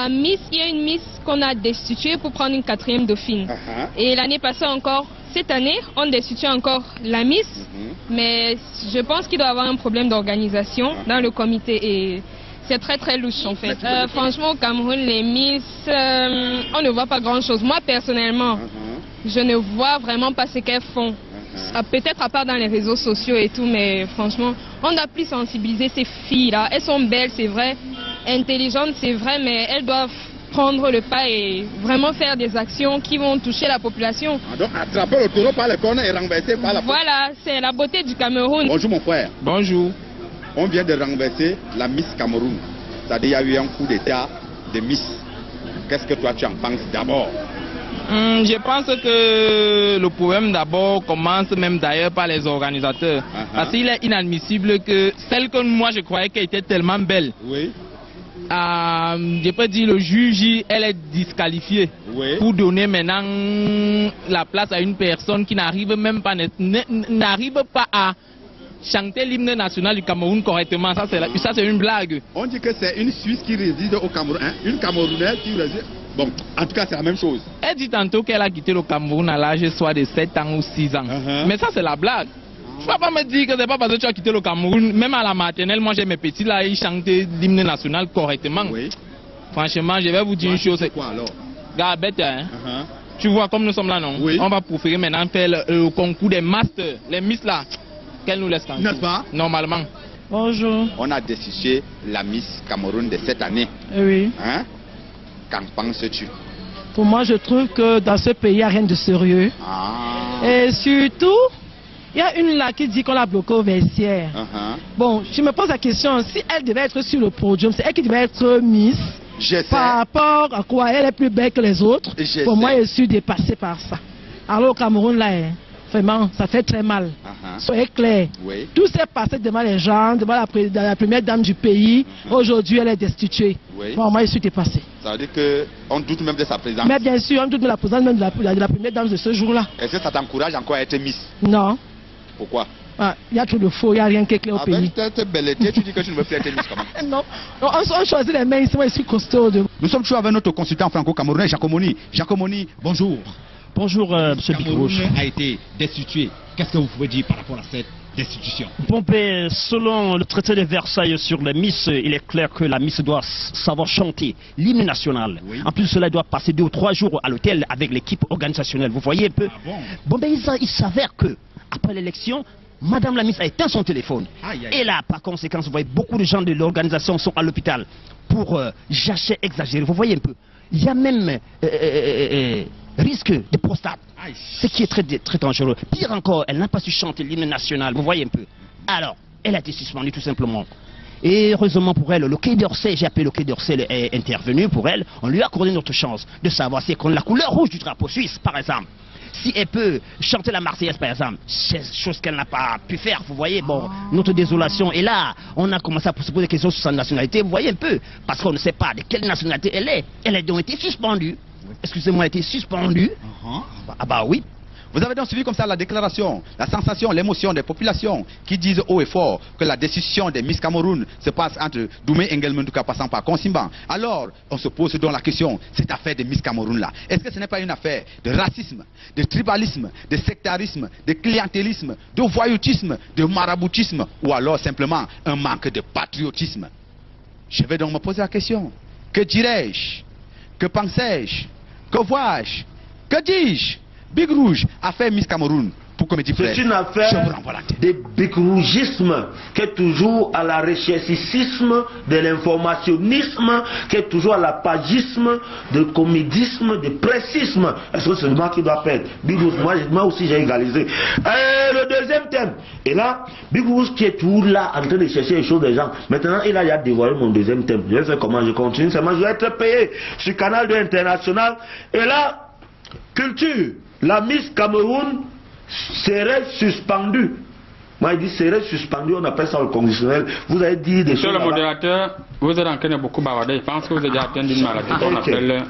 Speaker 10: une Miss qu'on a destituée pour prendre une 4e dauphine. Et l'année passée encore, cette année, on destitue encore la Miss. Mais je pense qu'il doit y avoir un problème d'organisation dans le comité et c'est très très louche en fait. Franchement, au Cameroun, les Miss, on ne voit pas grand chose. Moi personnellement, je ne vois vraiment pas ce qu'elles font. Peut-être à part dans les réseaux sociaux et tout, mais franchement, on doit plus sensibiliser ces filles-là. Elles sont belles, c'est vrai, intelligentes, c'est vrai, mais elles doivent prendre le pas et vraiment faire des actions qui vont toucher la population.
Speaker 8: Donc attraper le taureau par les cornes et renverser par la...
Speaker 10: Voilà, c'est la beauté du Cameroun.
Speaker 8: Bonjour mon frère.
Speaker 2: Bonjour.
Speaker 8: On vient de renverser la Miss Cameroun. C'est-à-dire qu'il y a eu un coup d'état de Miss. Qu'est-ce que toi tu en penses d'abord?
Speaker 11: Je pense que le problème d'abord commence même d'ailleurs par les organisateurs. Parce qu'il est inadmissible que celle que moi je croyais qu'elle était tellement belle.
Speaker 8: Oui.
Speaker 11: Je peux dire le juge, elle est disqualifiée pour donner maintenant la place à une personne qui n'arrive même pas, n'arrive pas à chanter l'hymne national du Cameroun correctement. Ça c'est une blague.
Speaker 8: On dit que c'est une Suisse qui réside au Cameroun, une Camerounaise qui réside... Bon, en tout cas, c'est la même chose.
Speaker 11: Elle dit tantôt qu'elle a quitté le Cameroun à l'âge soit de 7 ans ou 6 ans. Mais ça, c'est la blague. Tu ne vas pas me dire que c'est pas parce que tu as quitté le Cameroun. Même à la maternelle, moi j'ai mes petits là, ils chantent l'hymne national correctement. Franchement, je vais vous dire une chose.
Speaker 8: Quoi alors?
Speaker 11: Gars, bête, hein. Tu vois, comme nous sommes là, non? Oui. On va préférer maintenant faire le concours des masters. Les Miss là, qu'elles nous laissent tranquille. N'est-ce pas? Normalement.
Speaker 12: Bonjour.
Speaker 8: On a destitué la Miss Cameroun de cette année.
Speaker 12: Oui.
Speaker 8: Hein? Qu'en penses-tu?
Speaker 12: Pour moi, je trouve que dans ce pays, il n'y a rien de sérieux. Et surtout, il y a une là qui dit qu'on l'a bloquée au vestiaire. Bon, je me pose la question, si elle devait être sur le podium, c'est elle qui devait être Miss. Par rapport à quoi elle est plus belle que les autres. Pour moi, je suis dépassée par ça. Alors au Cameroun, là, vraiment, ça fait très mal. Soyez clairs. Oui. Tout s'est passé devant les gens, devant la première dame du pays. Aujourd'hui, elle est destituée. Oui. Bon, moi, je suis dépassée.
Speaker 8: Ça veut dire qu'on doute même de sa présence.
Speaker 12: Mais bien sûr, on doute de la présence même de la première dame de ce jour-là.
Speaker 8: Est-ce que ça t'encourage encore à être Miss?
Speaker 12: Non.
Speaker 8: Pourquoi?
Speaker 12: Il y a trop de faux, il n'y a rien qui est clair au pays.
Speaker 8: Avec cette belleté, tu dis que tu ne veux plus être Miss comment?
Speaker 12: Non, on choisit les mains, moi je suis costaud.
Speaker 8: Nous sommes toujours avec notre consultant franco-camerounais, Jacomoni. Jacomoni, bonjour.
Speaker 13: Bonjour, M. Bicrouche.
Speaker 8: A été destitué. Qu'est-ce que vous pouvez dire par rapport à cette destitution?
Speaker 13: Bon, ben, selon le traité de Versailles sur les Miss, il est clair que la Miss doit savoir chanter l'hymne national. Oui. En plus, cela doit passer 2 ou 3 jours à l'hôtel avec l'équipe organisationnelle. Vous voyez un peu? Bon, ben, il s'avère que, après l'élection, Madame la Miss a éteint son téléphone. Et là, par conséquent, vous voyez, beaucoup de gens de l'organisation sont à l'hôpital pour jachère exagéré. Vous voyez un peu? Il y a même risque de prostate, ce qui est très, très dangereux. Pire encore, elle n'a pas su chanter l'hymne national. Vous voyez un peu? Alors, elle a été suspendue tout simplement. Et heureusement pour elle, le Quai d'Orsay, j'ai appelé le Quai d'Orsay, est intervenu pour elle. On lui a accordé notre chance de savoir si elle connaît la couleur rouge du drapeau suisse, par exemple. Si elle peut chanter la Marseillaise, par exemple, c'est chose qu'elle n'a pas pu faire, vous voyez, bon, notre désolation. Et là, on a commencé à se poser des questions sur sa nationalité, vous voyez un peu, parce qu'on ne sait pas de quelle nationalité elle est. Elle a donc été suspendue. Excusez-moi, elle a été suspendue. Ah bah oui.
Speaker 8: Vous avez donc suivi comme ça la déclaration, la sensation, l'émotion des populations qui disent haut et fort que la décision des Miss Cameroun se passe entre Doumé Engelmendouka passant par Consimban. Alors, on se pose donc la question, cette affaire des Miss Cameroun là, est-ce que ce n'est pas une affaire de racisme, de tribalisme, de sectarisme, de clientélisme, de voyoutisme, de maraboutisme, ou alors simplement un manque de patriotisme? Je vais donc me poser la question, que dirais-je? Que pensais-je? Que vois-je? Que dis-je? Big Rouge a fait Miss Cameroun pour Comédie Presse.
Speaker 1: C'est une affaire de big rougisme qui est toujours à la recherchisme, de l'informationnisme, qui est toujours à la pagisme, de comédisme, de pressisme. Est-ce que c'est moi qui dois perdre? Big Rouge, moi aussi j'ai égalisé. Le deuxième thème. Et là, Big Rouge qui est toujours là en train de chercher les choses des gens. Maintenant, il a dévoilé mon deuxième thème. Je vais faire comment je continue. C'est moi, je vais être payé sur Canal 2 International. Et là, culture. La Miss Cameroun serait suspendue. Moi, il dit serait suspendue, on appelle ça le conditionnel. Vous avez dit des choses.
Speaker 2: Monsieur le modérateur, vous êtes en train de beaucoup bavarder. Je pense que vous êtes déjà atteint d'une maladie qu'on appelle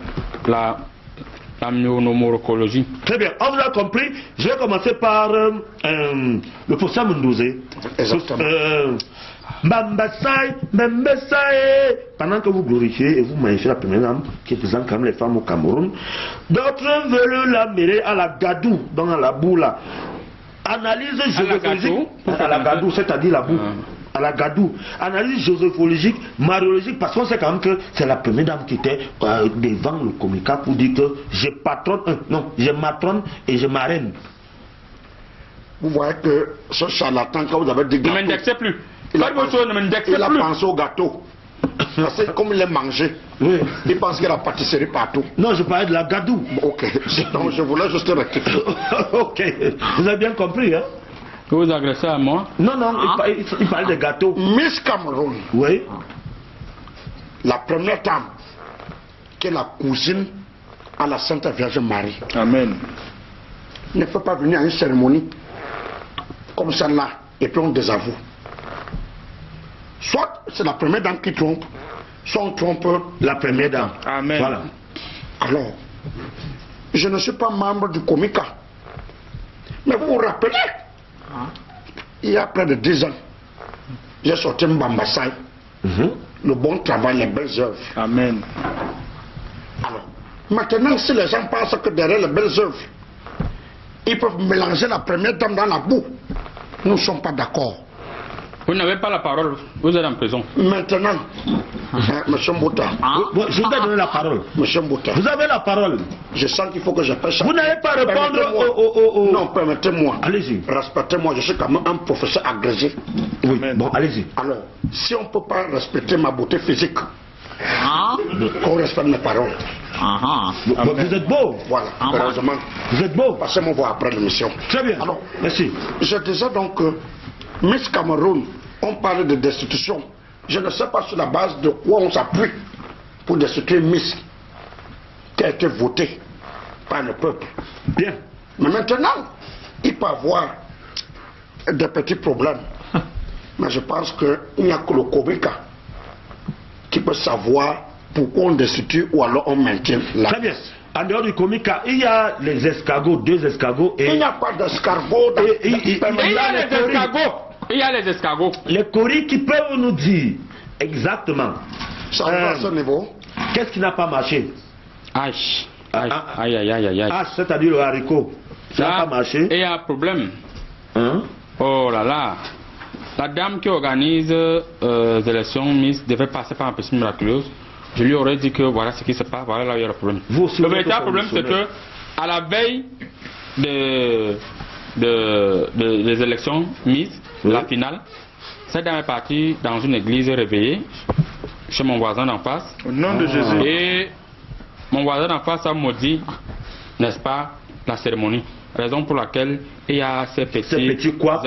Speaker 2: la pneumorocologie.
Speaker 1: Très bien, on vous a compris. Je vais commencer par le professeur Mundouzé.
Speaker 5: Exactement.
Speaker 1: Mbambasaï, Mbambasaï. Pendant que vous glorifiez et vous magnifiez la première dame qui représente quand même les femmes au Cameroun, d'autres veulent la mêler à la gadou, donc à la boue là. Analyse géopolitique à la gadou, c'est-à-dire la boue. À la gadou. Analyse géopolitique, mariologique, parce qu'on sait quand même que c'est la première dame qui était devant le comica pour dire que je patronne, non, je matronne et je marraine.
Speaker 5: Vous voyez que ce charlatan, quand vous avez dit gâteau,
Speaker 2: ne m'indexez plus.
Speaker 5: Il a pensé au gâteau. C'est comme il est mangé. Oui. Il pense qu'il y a la pâtisserie partout.
Speaker 1: Non, je parlais de la gadou.
Speaker 5: Ok. Donc je voulais juste rectifier.
Speaker 1: Ok. Vous avez bien compris, hein?
Speaker 2: Vous agressez à moi?
Speaker 1: Non, non, il parlait de gâteaux.
Speaker 5: Miss Cameroun.
Speaker 1: Oui.
Speaker 5: La première dame, qui est la cousine à la Sainte Vierge Marie.
Speaker 2: Amen.
Speaker 5: Ne peut pas venir à une cérémonie comme celle-là et puis on désavoue. Soit c'est la première dame qui trompe, soit on trompe la première dame.
Speaker 2: Amen.
Speaker 5: Voilà. Alors, je ne suis pas membre du Comica. Mais vous vous rappelez, il y a près de 10 ans, j'ai sorti Mbambasaï. Le bon travail, les belles œuvres.
Speaker 2: Amen.
Speaker 5: Alors, maintenant, si les gens pensent que derrière les belles œuvres, ils peuvent mélanger la première dame dans la boue, nous ne sommes pas d'accord.
Speaker 2: Vous n'avez pas la parole, vous êtes en prison.
Speaker 5: Maintenant, Monsieur Mbouta.
Speaker 1: Je vous ai donné la parole.
Speaker 5: Monsieur Mbouta.
Speaker 1: Vous avez la parole.
Speaker 5: Je sens qu'il faut que je pêche.
Speaker 1: Vous n'allez pas répondre au...
Speaker 5: Non, permettez-moi.
Speaker 1: Allez-y.
Speaker 5: Respectez-moi, je suis quand même un professeur agrégé.
Speaker 1: Oui, bon, allez-y.
Speaker 5: Alors, si on ne peut pas respecter ma beauté physique, qu'on respecte mes paroles.
Speaker 1: Vous êtes beau.
Speaker 5: Voilà, heureusement.
Speaker 1: Vous êtes beau.
Speaker 5: Passez-moi voir après l'émission.
Speaker 1: Très bien.
Speaker 5: Alors,
Speaker 1: merci.
Speaker 5: Je disais donc que Miss Cameroun, on parle de destitution. Je ne sais pas sur la base de quoi on s'appuie pour destituer Miss qui a été votée par le peuple.
Speaker 1: Bien.
Speaker 5: Mais maintenant, il peut y avoir des petits problèmes. Mais je pense qu'il n'y a que le Komika qui peut savoir pourquoi on destitue ou alors on maintient la...
Speaker 1: Très bien. En dehors du Komika, il y a les escargots, 2 escargots et...
Speaker 5: Il n'y a pas d'escargots dans...
Speaker 2: Il y a les escargots.
Speaker 1: Les coris qui peuvent nous dire exactement...
Speaker 5: Ça va à ce niveau.
Speaker 1: Qu'est-ce qui n'a pas marché?
Speaker 2: Aïe, aïe.
Speaker 1: Ah, c'est-à-dire le haricot. Ça n'a pas marché.
Speaker 2: Et il y a un problème.
Speaker 1: Hein?
Speaker 2: Oh là là. La dame qui organise les élections Miss devait passer par un petit miraculeuse. Je lui aurais dit que voilà ce qui se passe, voilà là où il y a le problème. Le véritable problème, c'est que à la veille des élections Miss, la finale, cette dame est partie dans une église réveillée chez mon voisin d'en face.
Speaker 3: Au nom de Jésus.
Speaker 2: Et mon voisin d'en face a maudit, n'est-ce pas, la cérémonie. Raison pour laquelle il y a ces petits couacs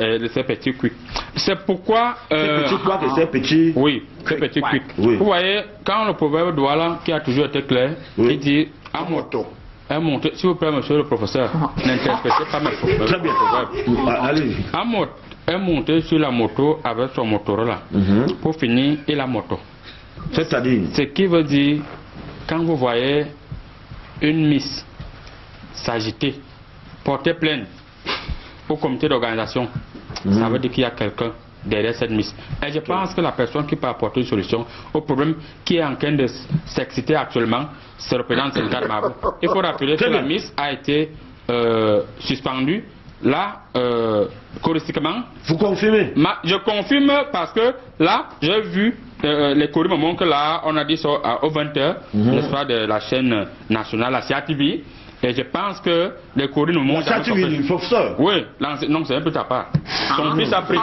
Speaker 2: et ces petits cuics. C'est pourquoi...
Speaker 1: ces petits couacs et ces petits...
Speaker 2: Oui, ces petits cuics. Oui. Vous voyez, quand le proverbe Douala, qui a toujours été clair, il dit... À moto. S'il vous plaît, monsieur le professeur, n'interprétez pas mes proverbes.
Speaker 1: Très bien. Allez-y.
Speaker 2: Est monté sur la moto avec son Motorola. Pour finir, il a moto.
Speaker 1: C'est-à-dire...
Speaker 2: Ce qui veut dire, quand vous voyez une miss s'agiter, porter plainte au comité d'organisation, ça veut dire qu'il y a quelqu'un derrière cette miss. Et je pense que la personne qui peut apporter une solution au problème qui est en train de s'exciter actuellement, c'est le président de Sénégal Mabou. Il faut rappeler que la miss a été suspendue. Là, choristiquement.
Speaker 1: Vous confirmez?
Speaker 2: Je confirme parce que là, j'ai vu les courriers me montrent que là, on a dit ça au 20h, n'est-ce pas, de la chaîne nationale, la CATV. Et je pense que les courriers nous montrent...
Speaker 1: La CATV, le professeur?
Speaker 2: Oui, non, c'est un peu ta part. Ton fils a pris.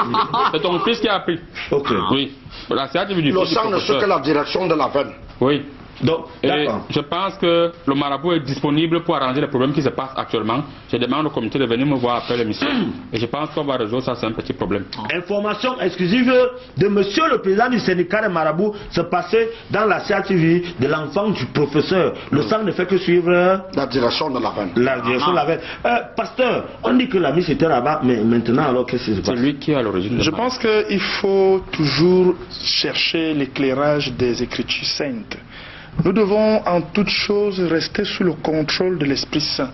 Speaker 2: C'est ton fils qui a pris.
Speaker 1: Ok.
Speaker 2: Oui. La CATV du
Speaker 5: le sang ne suit que la direction de la veine.
Speaker 2: Oui.
Speaker 1: Donc,
Speaker 2: je pense que le marabout est disponible pour arranger les problèmes qui se passent actuellement. Je demande au comité de venir me voir après l'émission. Et je pense qu'on va résoudre ça, c'est un petit problème.
Speaker 1: Information exclusive de monsieur le président du syndicat des marabouts se passait dans la CATV de l'enfant du professeur. Le sang ne fait que suivre
Speaker 5: la direction de la veine.
Speaker 1: La direction de la veine. Pasteur, on dit que la mise était là-bas, mais maintenant alors qu'est-ce qui se passe?
Speaker 2: C'est lui qui est à l'origine.
Speaker 3: Je pense qu'il faut toujours chercher l'éclairage des Écritures saintes. Nous devons en toute chose rester sous le contrôle de l'Esprit Saint.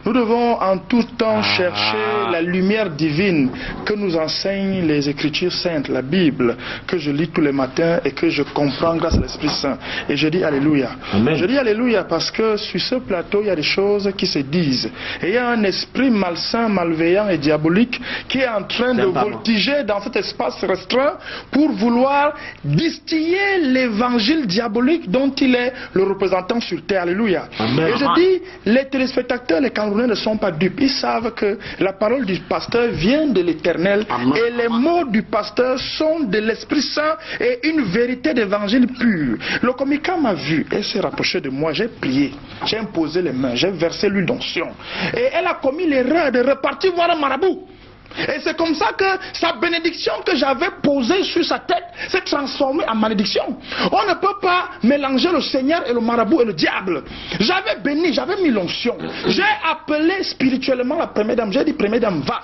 Speaker 3: Nous devons en tout temps chercher la lumière divine que nous enseignent les Écritures saintes, la Bible, que je lis tous les matins et que je comprends grâce à l'Esprit Saint. Et je dis Alléluia. Amen. Je dis Alléluia parce que sur ce plateau, il y a des choses qui se disent. Et il y a un esprit malsain, malveillant et diabolique qui est en train de voltiger dans cet espace restreint pour vouloir distiller l'évangile diabolique dont il est le représentant sur terre. Alléluia. Amen. Et je dis, les téléspectateurs, les Camerounais ne sont pas dupes. Ils savent que la parole du pasteur vient de l'Éternel et les mots du pasteur sont de l'Esprit Saint et une vérité d'évangile pur. Le Komika m'a vu et s'est rapproché de moi. J'ai prié, j'ai imposé les mains, j'ai versé l'huile d'onction. Et elle a commis l'erreur de repartir voir un marabout. Et c'est comme ça que sa bénédiction que j'avais posée sur sa tête s'est transformée en malédiction. On ne peut pas mélanger le Seigneur et le marabout et le diable. J'avais béni, j'avais mis l'onction. J'ai appelé spirituellement la première dame. J'ai dit, première dame, va.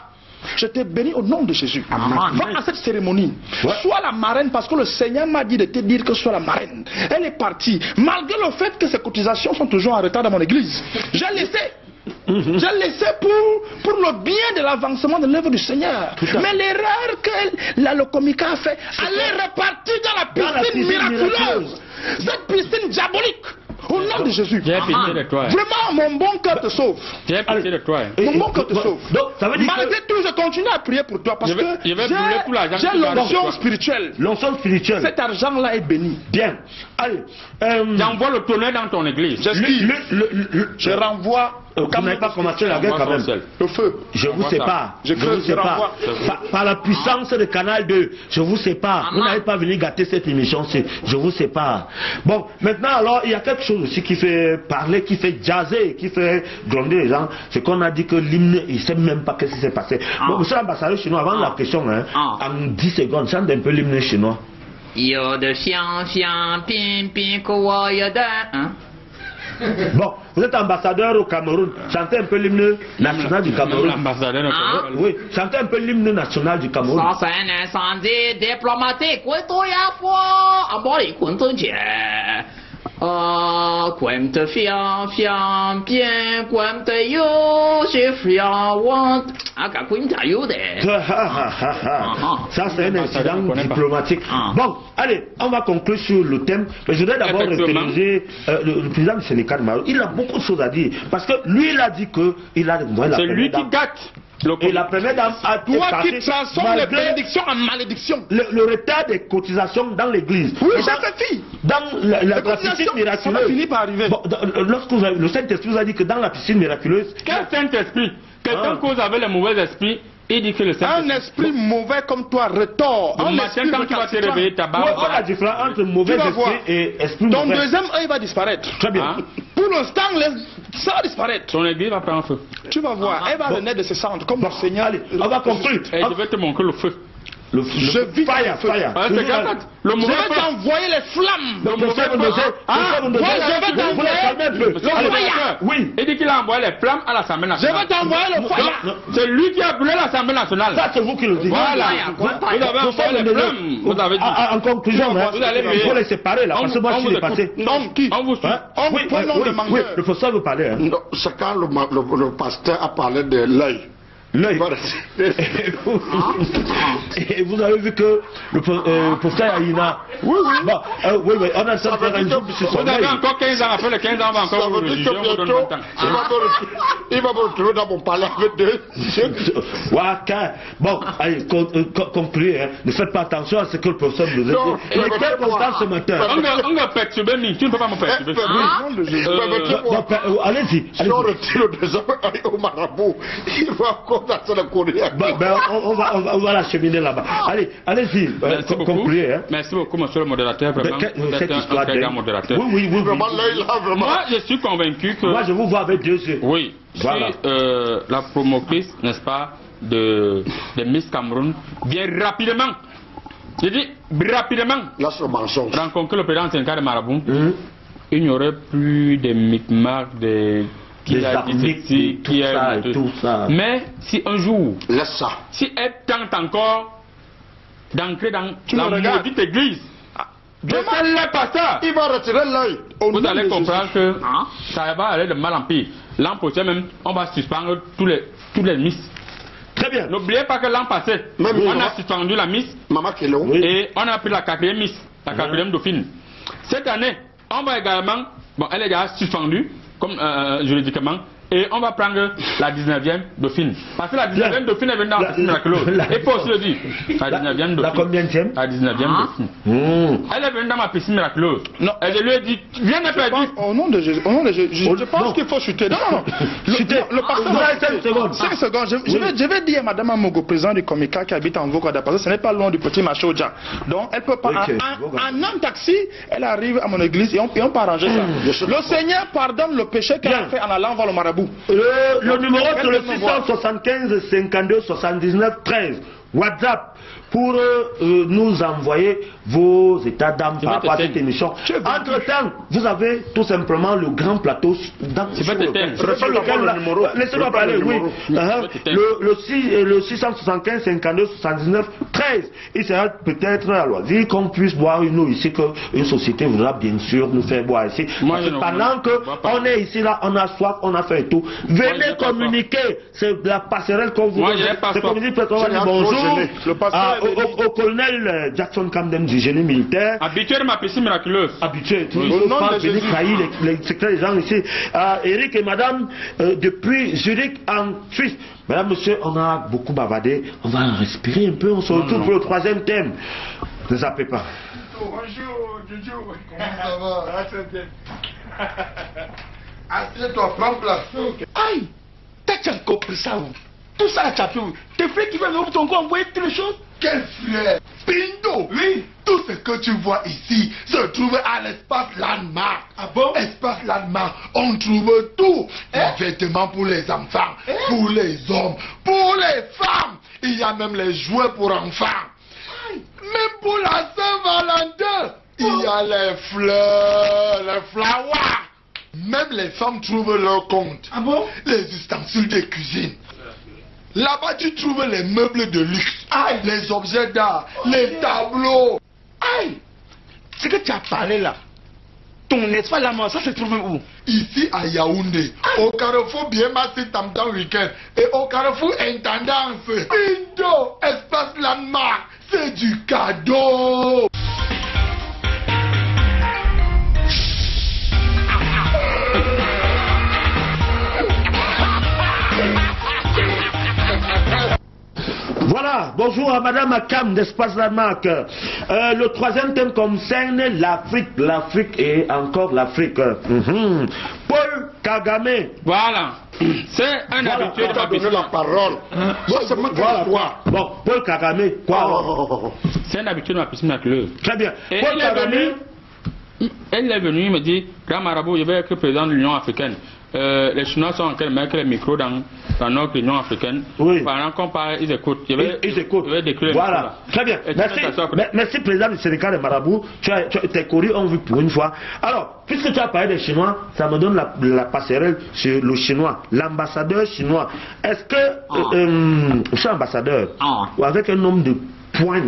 Speaker 3: Je t'ai béni au nom de Jésus. Va à cette cérémonie. Sois la marraine parce que le Seigneur m'a dit de te dire que sois la marraine. Elle est partie. Malgré le fait que ses cotisations sont toujours en retard dans mon église. J'ai laissé. J'ai laissé pour le bien de l'avancement de l'œuvre du Seigneur. Mais l'erreur que le Komika a fait, aller repartir dans la piscine miraculeuse, cette piscine diabolique, Au nom de Jésus.
Speaker 2: J'ai pitié de toi.
Speaker 3: Vraiment, mon bon cœur te sauve.
Speaker 2: J'ai pitié de toi.
Speaker 3: Mon bon cœur te sauve.
Speaker 1: Donc, ça veut dire
Speaker 3: malgré tout, je continue à prier pour toi parce que j'ai l'onction spirituelle.
Speaker 1: L'onction spirituelle.
Speaker 3: Cet argent-là est béni.
Speaker 1: Bien. Allez.
Speaker 2: J'envoie le tonnerre dans ton église.
Speaker 3: Je renvoie.
Speaker 1: Vous n'avez pas commencé la guerre quand même.
Speaker 3: Le feu.
Speaker 1: Je vous sépare. Je vous sépare. Par la puissance de Canal 2, je vous sépare. Vous n'avez pas venu gâter cette émission-ci. Je vous sépare. Bon, maintenant alors, il y a quelque chose aussi qui fait parler, qui fait jazzer, qui fait gronder les gens. C'est qu'on a dit que l'hymne, il ne sait même pas qu'est-ce qui s'est passé. Bon, monsieur l'ambassadeur chinois, avant la question, hein, en 10 secondes, chante un peu l'hymne chinois. Bon, vous êtes ambassadeur au Cameroun. Chantez un peu l'hymne national du Cameroun. Oui, chantez un peu l'hymne national du Cameroun.
Speaker 4: Ça, c'est un incendie diplomatique. Oui, toi, il y a foi. À bord, il compte un jet. Quem te fiant, fiant bien, quem te yo, c'est fiant, want. Quem te yo de.
Speaker 1: Ça, c'est un incident diplomatique. Bon, allez, on va conclure sur le thème. Mais je voudrais d'abord interroger le président du Sénégal Maroc. Il a beaucoup de choses à dire. Parce que lui, il a dit qu'il a des moyens.
Speaker 2: C'est lui qui gâte.
Speaker 1: Et la première dame a tout
Speaker 3: toi qui transforme les bénédictions en malédictions.
Speaker 1: Le retard des cotisations dans l'église.
Speaker 3: Oui, ça suffit.
Speaker 1: Dans la piscine miraculeuse.
Speaker 3: Ça va finir par arriver.
Speaker 1: Bon, lorsque le Saint-Esprit vous a dit que dans la piscine miraculeuse.
Speaker 2: Quel Saint-Esprit? Quelqu'un cause avec les mauvais esprits. Il dit que le
Speaker 3: un esprit mauvais comme toi retord.
Speaker 2: Un matin, quand tu vas te réveiller, ta barbe.
Speaker 1: On a la différence entre mauvais esprit et esprit mauvais.
Speaker 3: Ton deuxième œil va disparaître.
Speaker 1: Très bien.
Speaker 3: Pour l'instant, ça va disparaître.
Speaker 2: Ton église va prendre feu.
Speaker 3: Tu vas voir, elle va renaître de ses cendres comme le Seigneur.
Speaker 1: Allez, on va conclure.
Speaker 2: Et je vais te montrer le feu.
Speaker 3: Je vis
Speaker 1: fire.
Speaker 3: Je vais t'envoyer les flammes.
Speaker 2: Le mauvais oui. Il dit qu'il a envoyé les flammes à l'Assemblée nationale.
Speaker 3: Je vais t'envoyer le fire.
Speaker 2: C'est lui qui a brûlé l'Assemblée nationale.
Speaker 1: Ça, c'est vous qui le dites.
Speaker 2: Voilà. Vous avez envoyé les flammes. Vous avez dit.
Speaker 1: En conclusion, il faut les séparer là. Parce que moi, je suis dépassé.
Speaker 3: Non, qui?
Speaker 2: On vous suit.
Speaker 1: Oui, le professeur veut parler.
Speaker 5: C'est quand le pasteur a parlé de l'œil.
Speaker 1: L'œil. Et vous avez vu que le professeur Aïna. Oui, on a ça faire un jour sur son
Speaker 2: œil. Vous avez encore 15 ans, après les 15 ans, on va encore vous religion, vous donne 20 ans.
Speaker 5: Il va me retrouver dans mon palais avec deux.
Speaker 1: Bon, allez, concluez. Ne faites pas attention à ce que le professeur nous a dit. Il est très content ce matin.
Speaker 2: On va perturber, mais tu ne peux pas me perturber.
Speaker 1: Allez-y.
Speaker 5: Si on retire le deuxième œil au marabout, il va encore.
Speaker 1: On va l'acheminer là-bas. Allez-y, concluez.
Speaker 2: Merci beaucoup, monsieur le modérateur. Vraiment, vous êtes un très grand modérateur.
Speaker 1: Oui.
Speaker 5: Vraiment.
Speaker 2: Moi, je suis convaincu que.
Speaker 1: Moi, je vous vois avec 2 yeux.
Speaker 2: Oui. Voilà. La promotrice, n'est-ce pas, de Miss Cameroun vient rapidement. Je dis rapidement.
Speaker 5: Là, c'est le mensonge.
Speaker 2: Rencontrer le président Sénégal de Marabout. Il n'y aurait plus de micmacs, des arbitres, tout ça. Mais si un jour,
Speaker 5: laisse ça.
Speaker 2: Si elle tente encore d'entrer dans la maudite église, il
Speaker 5: va retirer l'œil.
Speaker 2: Vous allez comprendre que ça va aller de mal en pire. L'an prochain même, on va suspendre tous les miss.
Speaker 1: Très bien.
Speaker 2: N'oubliez pas que l'an passé, on a suspendu la miss et on a pris la 4e miss, la 4e dauphine. Cette année, on va également, elle est déjà suspendue comme juridiquement, et on va prendre la 19e dauphine. Parce que la 19e dauphine est venue dans la piscine miraculeuse. Et faut aussi le dire. La 19e dauphine.
Speaker 1: La combienième?
Speaker 2: La 19e dauphine. Elle est venue dans ma piscine miraculeuse. Non. Et je lui ai dit, viens me perdu.
Speaker 3: Au nom de Jésus, je pense qu'il faut chuter. Non. Le pasteur. 5 secondes. Je vais dire à Madame Amogo, président du Comica qui habite en Vokoda, parce que ce n'est pas loin du petit marché au Dja. Donc, elle peut pas. En un taxi, elle arrive à mon église et on peut arranger ça. Le Seigneur pardonne le péché qu'elle a fait en allant voir le marabout.
Speaker 1: Le numéro c'est le 675 52 79 13. WhatsApp pour nous envoyer vos états d'âme par rapport à cette émission. Entre-temps, vous avez tout simplement le grand plateau laissez-moi parler, oui. Le 675 52 79 13. Il sera peut-être à loisir qu'on puisse boire une eau ici, qu'une société voudra bien sûr nous faire boire ici. Pendant qu'on est ici, là, on a soif, on a fait tout. Venez communiquer. C'est la passerelle qu'on vous donne. C'est comme dit, on va dire bonjour. au colonel Jackson Camden du génie militaire.
Speaker 2: Habitué de ma piscine miraculeuse.
Speaker 1: Habitué, il ne faut pas venir trahir les secrets des gens ici. Eric et madame, depuis Zurich en Suisse. Mesdames, messieurs, on a beaucoup bavardé. On va respirer un peu, on se retrouve pour le troisième thème. Ne zappez pas.
Speaker 5: Bonjour, Jojo. Comment ça va? Assieds-toi, prends place.
Speaker 3: Aïe, t'as compris ça où? Tout ça, tu as fait où? Tes frères qui viennent de ton coin envoyer toutes les choses?
Speaker 5: Quel frère? Pindo! Oui. Tout ce que tu vois ici se trouve à l'espace Landmark.
Speaker 3: Ah bon?
Speaker 5: Espace Landmark, on trouve tout. Les vêtements pour les enfants, pour les hommes, pour les femmes. Il y a même les jouets pour enfants. Même pour la Saint-Valentin, il y a les fleurs, les flowers. Même les femmes trouvent leur compte.
Speaker 3: Ah bon?
Speaker 5: Les ustensiles de cuisine. Là-bas, tu trouves les meubles de luxe.
Speaker 3: Aïe.
Speaker 5: Les objets d'art, les tableaux.
Speaker 3: Aïe. Ce que tu as parlé là, ton espace là, ça se trouve où?
Speaker 5: Ici à Yaoundé, au carrefour bien massé Tamtam Weekend et au carrefour Intendance. Pindo, espace Landmark, c'est du cadeau.
Speaker 1: Voilà, bonjour à Madame Akam d'Espace Landmark. Le troisième thème concerne l'Afrique. L'Afrique et encore l'Afrique. Paul Kagame.
Speaker 2: Voilà. C'est un habitué de ma piscine.
Speaker 5: La parole.
Speaker 1: Voilà. Bon, Paul Kagame, quoi?
Speaker 2: C'est un habitué de ma piscine miraculeuse.
Speaker 1: Très bien.
Speaker 2: Et
Speaker 1: Paul Kagame.
Speaker 2: Elle est venue, il me dit, grand marabout, je vais être président de l'Union africaine. Les Chinois sont en train de mettre les micros dans notre Union africaine.
Speaker 1: Oui.
Speaker 2: Pendant qu'on parle, ils écoutent.
Speaker 1: Ils écoutent.
Speaker 2: Je vais décrire.
Speaker 1: Voilà. Très bien. Merci, président du syndicat des marabouts. Tes courriers ont vu pour une fois. Alors, puisque tu as parlé des Chinois, ça me donne la passerelle sur le Chinois. L'ambassadeur chinois. Est-ce que, je suis ambassadeur, ou avec un nombre de points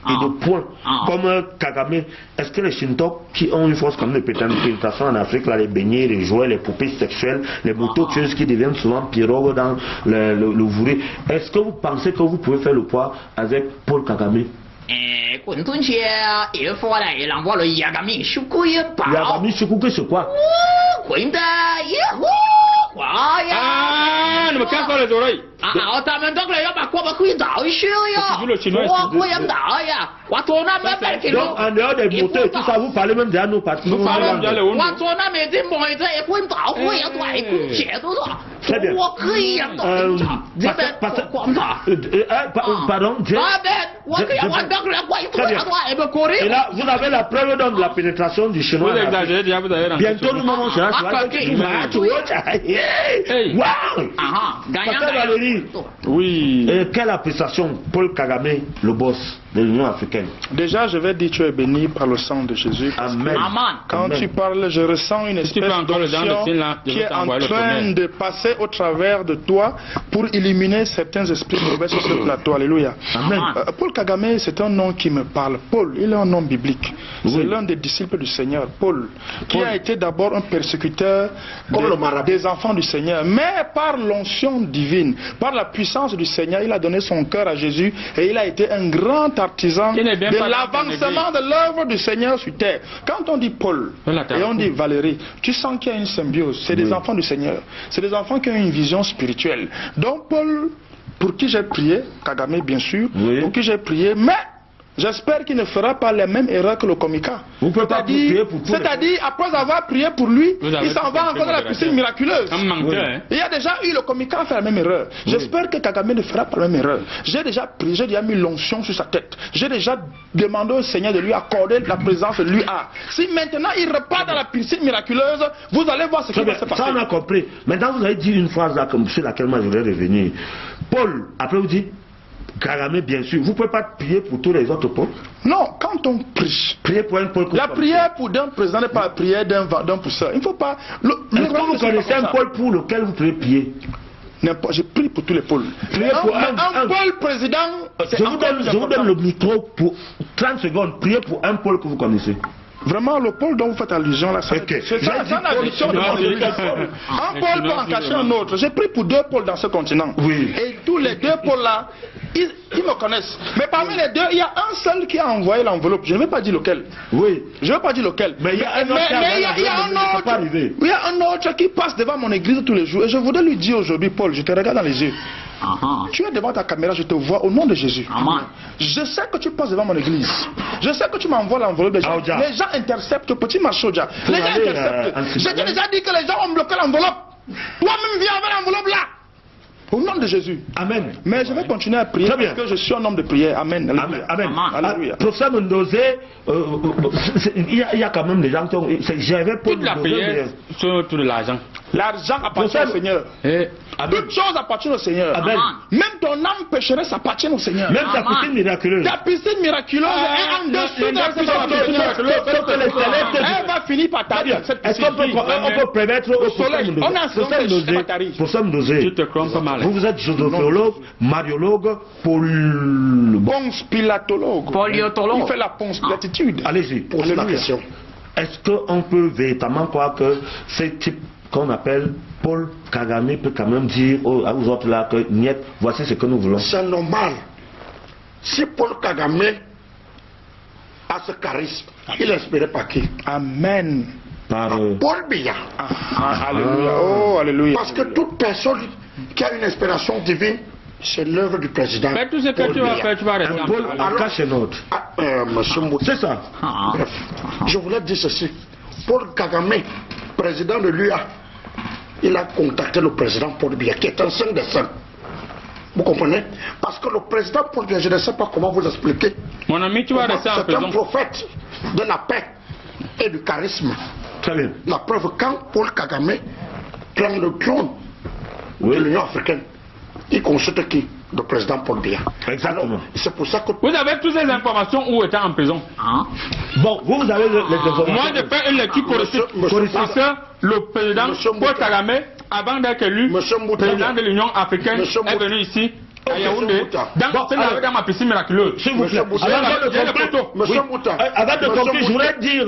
Speaker 1: et de points comme Kagame, est-ce que les Shintok qui ont une force comme de pénétration en Afrique, là, les beignets, les jouets, les poupées sexuelles, les motos tueuses qui deviennent souvent pirogues dans le vouré, est-ce que vous pensez que vous pouvez faire le poids avec Paul Kagame?
Speaker 4: Yagami Shukui,
Speaker 1: c'est quoi?
Speaker 2: Ne me casse pas les oreilles.
Speaker 1: Donc, en dehors des moteurs et tout ça, vous parlez même déjà nos partenaires.
Speaker 2: Nous parlons déjà les
Speaker 1: Très bien. Pardon. Et là, vous avez la preuve de la pénétration du chinois.
Speaker 2: Vous exagérez déjà, vous avez
Speaker 1: bientôt, nous m'en sera. Valérie.
Speaker 2: Oui.
Speaker 1: Et quelle appréciation Paul Kagame, le boss de l'Union africaine?
Speaker 3: Déjà, je vais dire tu es béni par le sang de Jésus.
Speaker 1: Amen.
Speaker 3: Quand tu parles, je ressens une espèce d'onction qui est en train de passer au travers de toi pour éliminer certains esprits mauvais sur ce plateau. Alléluia.
Speaker 1: Amen.
Speaker 3: Paul Kagame, c'est un nom qui me parle. Paul, il est un nom biblique. Oui. C'est l'un des disciples du Seigneur. Paul, qui a été d'abord un persécuteur des enfants du Seigneur. Mais par l'onction divine, par la puissance du Seigneur, il a donné son cœur à Jésus et il a été un grand artisan de l'avancement de l'œuvre du Seigneur sur terre. Quand on dit Paul et on dit Valérie, tu sens qu'il y a une symbiose. C'est des enfants du Seigneur. C'est des enfants qui ont une vision spirituelle. Donc Paul, pour qui j'ai prié, Kagame bien sûr, pour qui j'ai prié, mais j'espère qu'il ne fera pas les mêmes erreurs que le Komika. C'est-à-dire, après avoir prié pour lui, il s'en va encore dans la piscine miraculeuse. Il y a déjà eu le Komika à faire la même erreur. J'espère que Kagame ne fera pas la même erreur. J'ai déjà prié, j'ai déjà mis l'onction sur sa tête. J'ai déjà demandé au Seigneur de lui accorder la présence de lui a. Si maintenant il repart dans la piscine miraculeuse, vous allez voir ce qui va se passer.
Speaker 1: Ça on a compris. Maintenant vous avez dit une phrase là, sur laquelle moi je voulais revenir. Paul, après vous dites Kagame, bien sûr. Vous ne pouvez pas prier pour tous les autres Paul?
Speaker 3: Non, quand on prie,
Speaker 1: prier pour un Paul.
Speaker 3: La prière pour d'un président n'est pas la prière d'un pousseur. Il ne faut pas.
Speaker 1: Est-ce que vous connaissez un Paul pour lequel vous pouvez prier?
Speaker 3: Je prie pour tous les pôles. Un pôle président.
Speaker 1: Je vous donne le micro pour 30 secondes. Priez pour un pôle que vous connaissez.
Speaker 3: Vraiment, le pôle dont vous faites allusion là, c'est la vision de mon un pôle peut en cacher un autre. J'ai pris pour 2 pôles dans ce continent.
Speaker 1: Oui.
Speaker 3: Et tous les 2 pôles là, Ils me connaissent. Mais parmi les deux, il y a un seul qui a envoyé l'enveloppe. Je ne vais pas dire lequel.
Speaker 1: Oui.
Speaker 3: Je ne vais pas dire lequel.
Speaker 1: Mais il y a un autre.
Speaker 3: Il y a un autre qui passe devant mon église tous les jours. Et je voudrais lui dire aujourd'hui, Paul, je te regarde dans les yeux. Tu es devant ta caméra, je te vois au nom de Jésus. Je sais que tu passes devant mon église. Je sais que tu m'envoies l'enveloppe des gens. Les gens interceptent, petit Machoja. Les gens interceptent. Je t'ai déjà dit que les gens ont bloqué l'enveloppe. Toi-même viens avec l'enveloppe là. Au nom de Jésus.
Speaker 1: Amen.
Speaker 3: Mais je vais continuer à prier parce que je suis un homme de prière. Amen.
Speaker 1: Amen. Amen. Professeur Mendozé, il y a quand même des gens qui ont... J'avais pas
Speaker 2: toute la prière sur tout l'argent.
Speaker 3: L'argent appartient au Seigneur. Toutes choses appartiennent au Seigneur.
Speaker 1: Amen.
Speaker 3: Même ton âme pécheresse appartient au Seigneur.
Speaker 1: Même ta piscine miraculeuse.
Speaker 3: Ta piscine miraculeuse est en dessous de la piscine miraculeuse. Elle va finir par t'arriver.
Speaker 1: Est-ce qu'on peut permettre au soleil? On a un Professeur Mendozé.
Speaker 2: Tu te trompes pas mal.
Speaker 1: Vous êtes josophéologue, mariologue,
Speaker 3: ponce-pilatologue. Il fait la ponce-pilatitude.
Speaker 1: Allez-y, posez la question. Est-ce qu'on peut véritablement croire que ce type qu'on appelle Paul Kagame peut quand même dire aux autres là que niet, voici ce que nous voulons?
Speaker 5: C'est normal. Si Paul Kagame a ce charisme, il est inspiré par qui?
Speaker 3: Amen.
Speaker 5: Par Paul Biya.
Speaker 3: Alléluia. Oh, alléluia.
Speaker 5: Parce que toute personne qui a une inspiration divine, c'est l'œuvre du président.
Speaker 2: Mais tout ce que tu vas faire, tu vas rester.
Speaker 1: Paul Akashenot.
Speaker 5: Monsieur Mouta.
Speaker 1: C'est ça.
Speaker 5: Bref, je voulais dire ceci. Paul Kagame, président de l'UA, il a contacté le président Paul Biya, qui est un saint des saints. Vous comprenez? Parce que le président Paul Biya, je ne sais pas comment vous expliquer.
Speaker 2: Mon ami, tu vas rester en prison.
Speaker 5: C'est un prophète de la paix et du charisme.
Speaker 1: Très bien.
Speaker 5: La preuve, quand Paul Kagame prend le trône de l'Union africaine, il consulte qui? Le président Paul Biya.
Speaker 1: Exactement.
Speaker 5: C'est pour ça que...
Speaker 2: Vous avez toutes ces informations où était en prison?
Speaker 1: Bon, vous avez les informations.
Speaker 2: Moi, je fais une lecture politique. Parce que le président Paul Kagame, avant d'être élu, président de l'Union africaine, est venu ici. À Yaoundé, dans ma piscine miraculeuse.
Speaker 1: S'il vous plaît. Avant de conclure, je voudrais dire,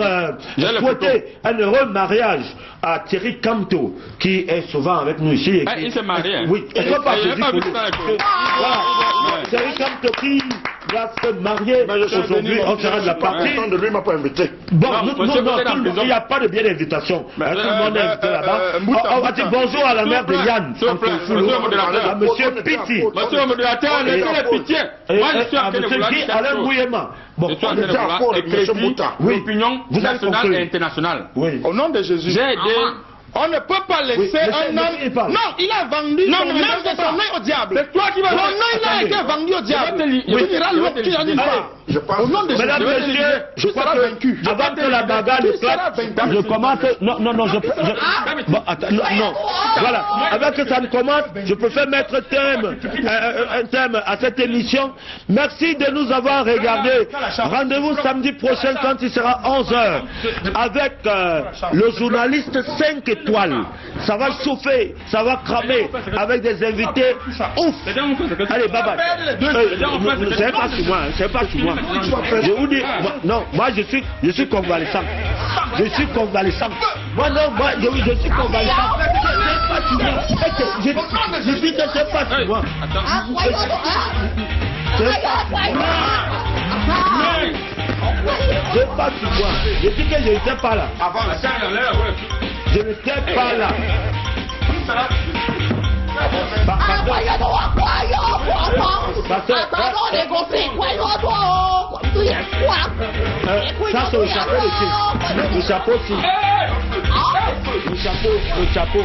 Speaker 1: souhaiter un heureux mariage à Thierry Camto, qui est souvent avec nous ici.
Speaker 2: Il s'est marié.
Speaker 1: Oui, il ne faut pas Thierry Camto qui va se marier aujourd'hui, on sera de la partie.
Speaker 5: De lui, il m'a pas invité.
Speaker 1: Bon, il n'y a pas de bien d'invitation. Tout le monde est invité là-bas. On va dire bonjour à la mère de Yann, à monsieur Piti.
Speaker 2: Monsieur le modérateur, laissez la pitié. Moi, je suis en train de vouloir dire
Speaker 1: Alain Bouillema.
Speaker 2: Bon, je suis en train de vouloir écrire l'opinion nationale et internationale.
Speaker 3: Au nom de Jésus.
Speaker 2: J'ai aidé.
Speaker 3: On ne peut pas laisser un homme... Non, il a vendu son nom de son œil au diable.
Speaker 2: C'est toi qui vas...
Speaker 3: Son œil il a été vendu au diable. Tu diras l'autre, tu n'en dis pas. Au nom de Jésus,
Speaker 1: mesdames, messieurs, je crois que avant que la bagarre ne claque, je commence... Non, voilà, avant que ça ne commence, je préfère mettre un thème à cette émission. Merci de nous avoir regardés. Rendez-vous samedi prochain quand il sera 11h avec le journaliste 5 étoiles. Ça va chauffer, ça va cramer avec des invités ouf. Allez, bye bye. C'est pas sur moi, c'est pas sur moi. Je vous dis, moi je suis convalescent. Je suis convalescent. Moi je suis convalescent. Je dis que c'est pas sur moi. C'est pas sur moi. Je dis que je n'étais pas là. Je n'étais pas là. Ça c'est le chapeau de qui? Le chapeau aussi. Le chapeau.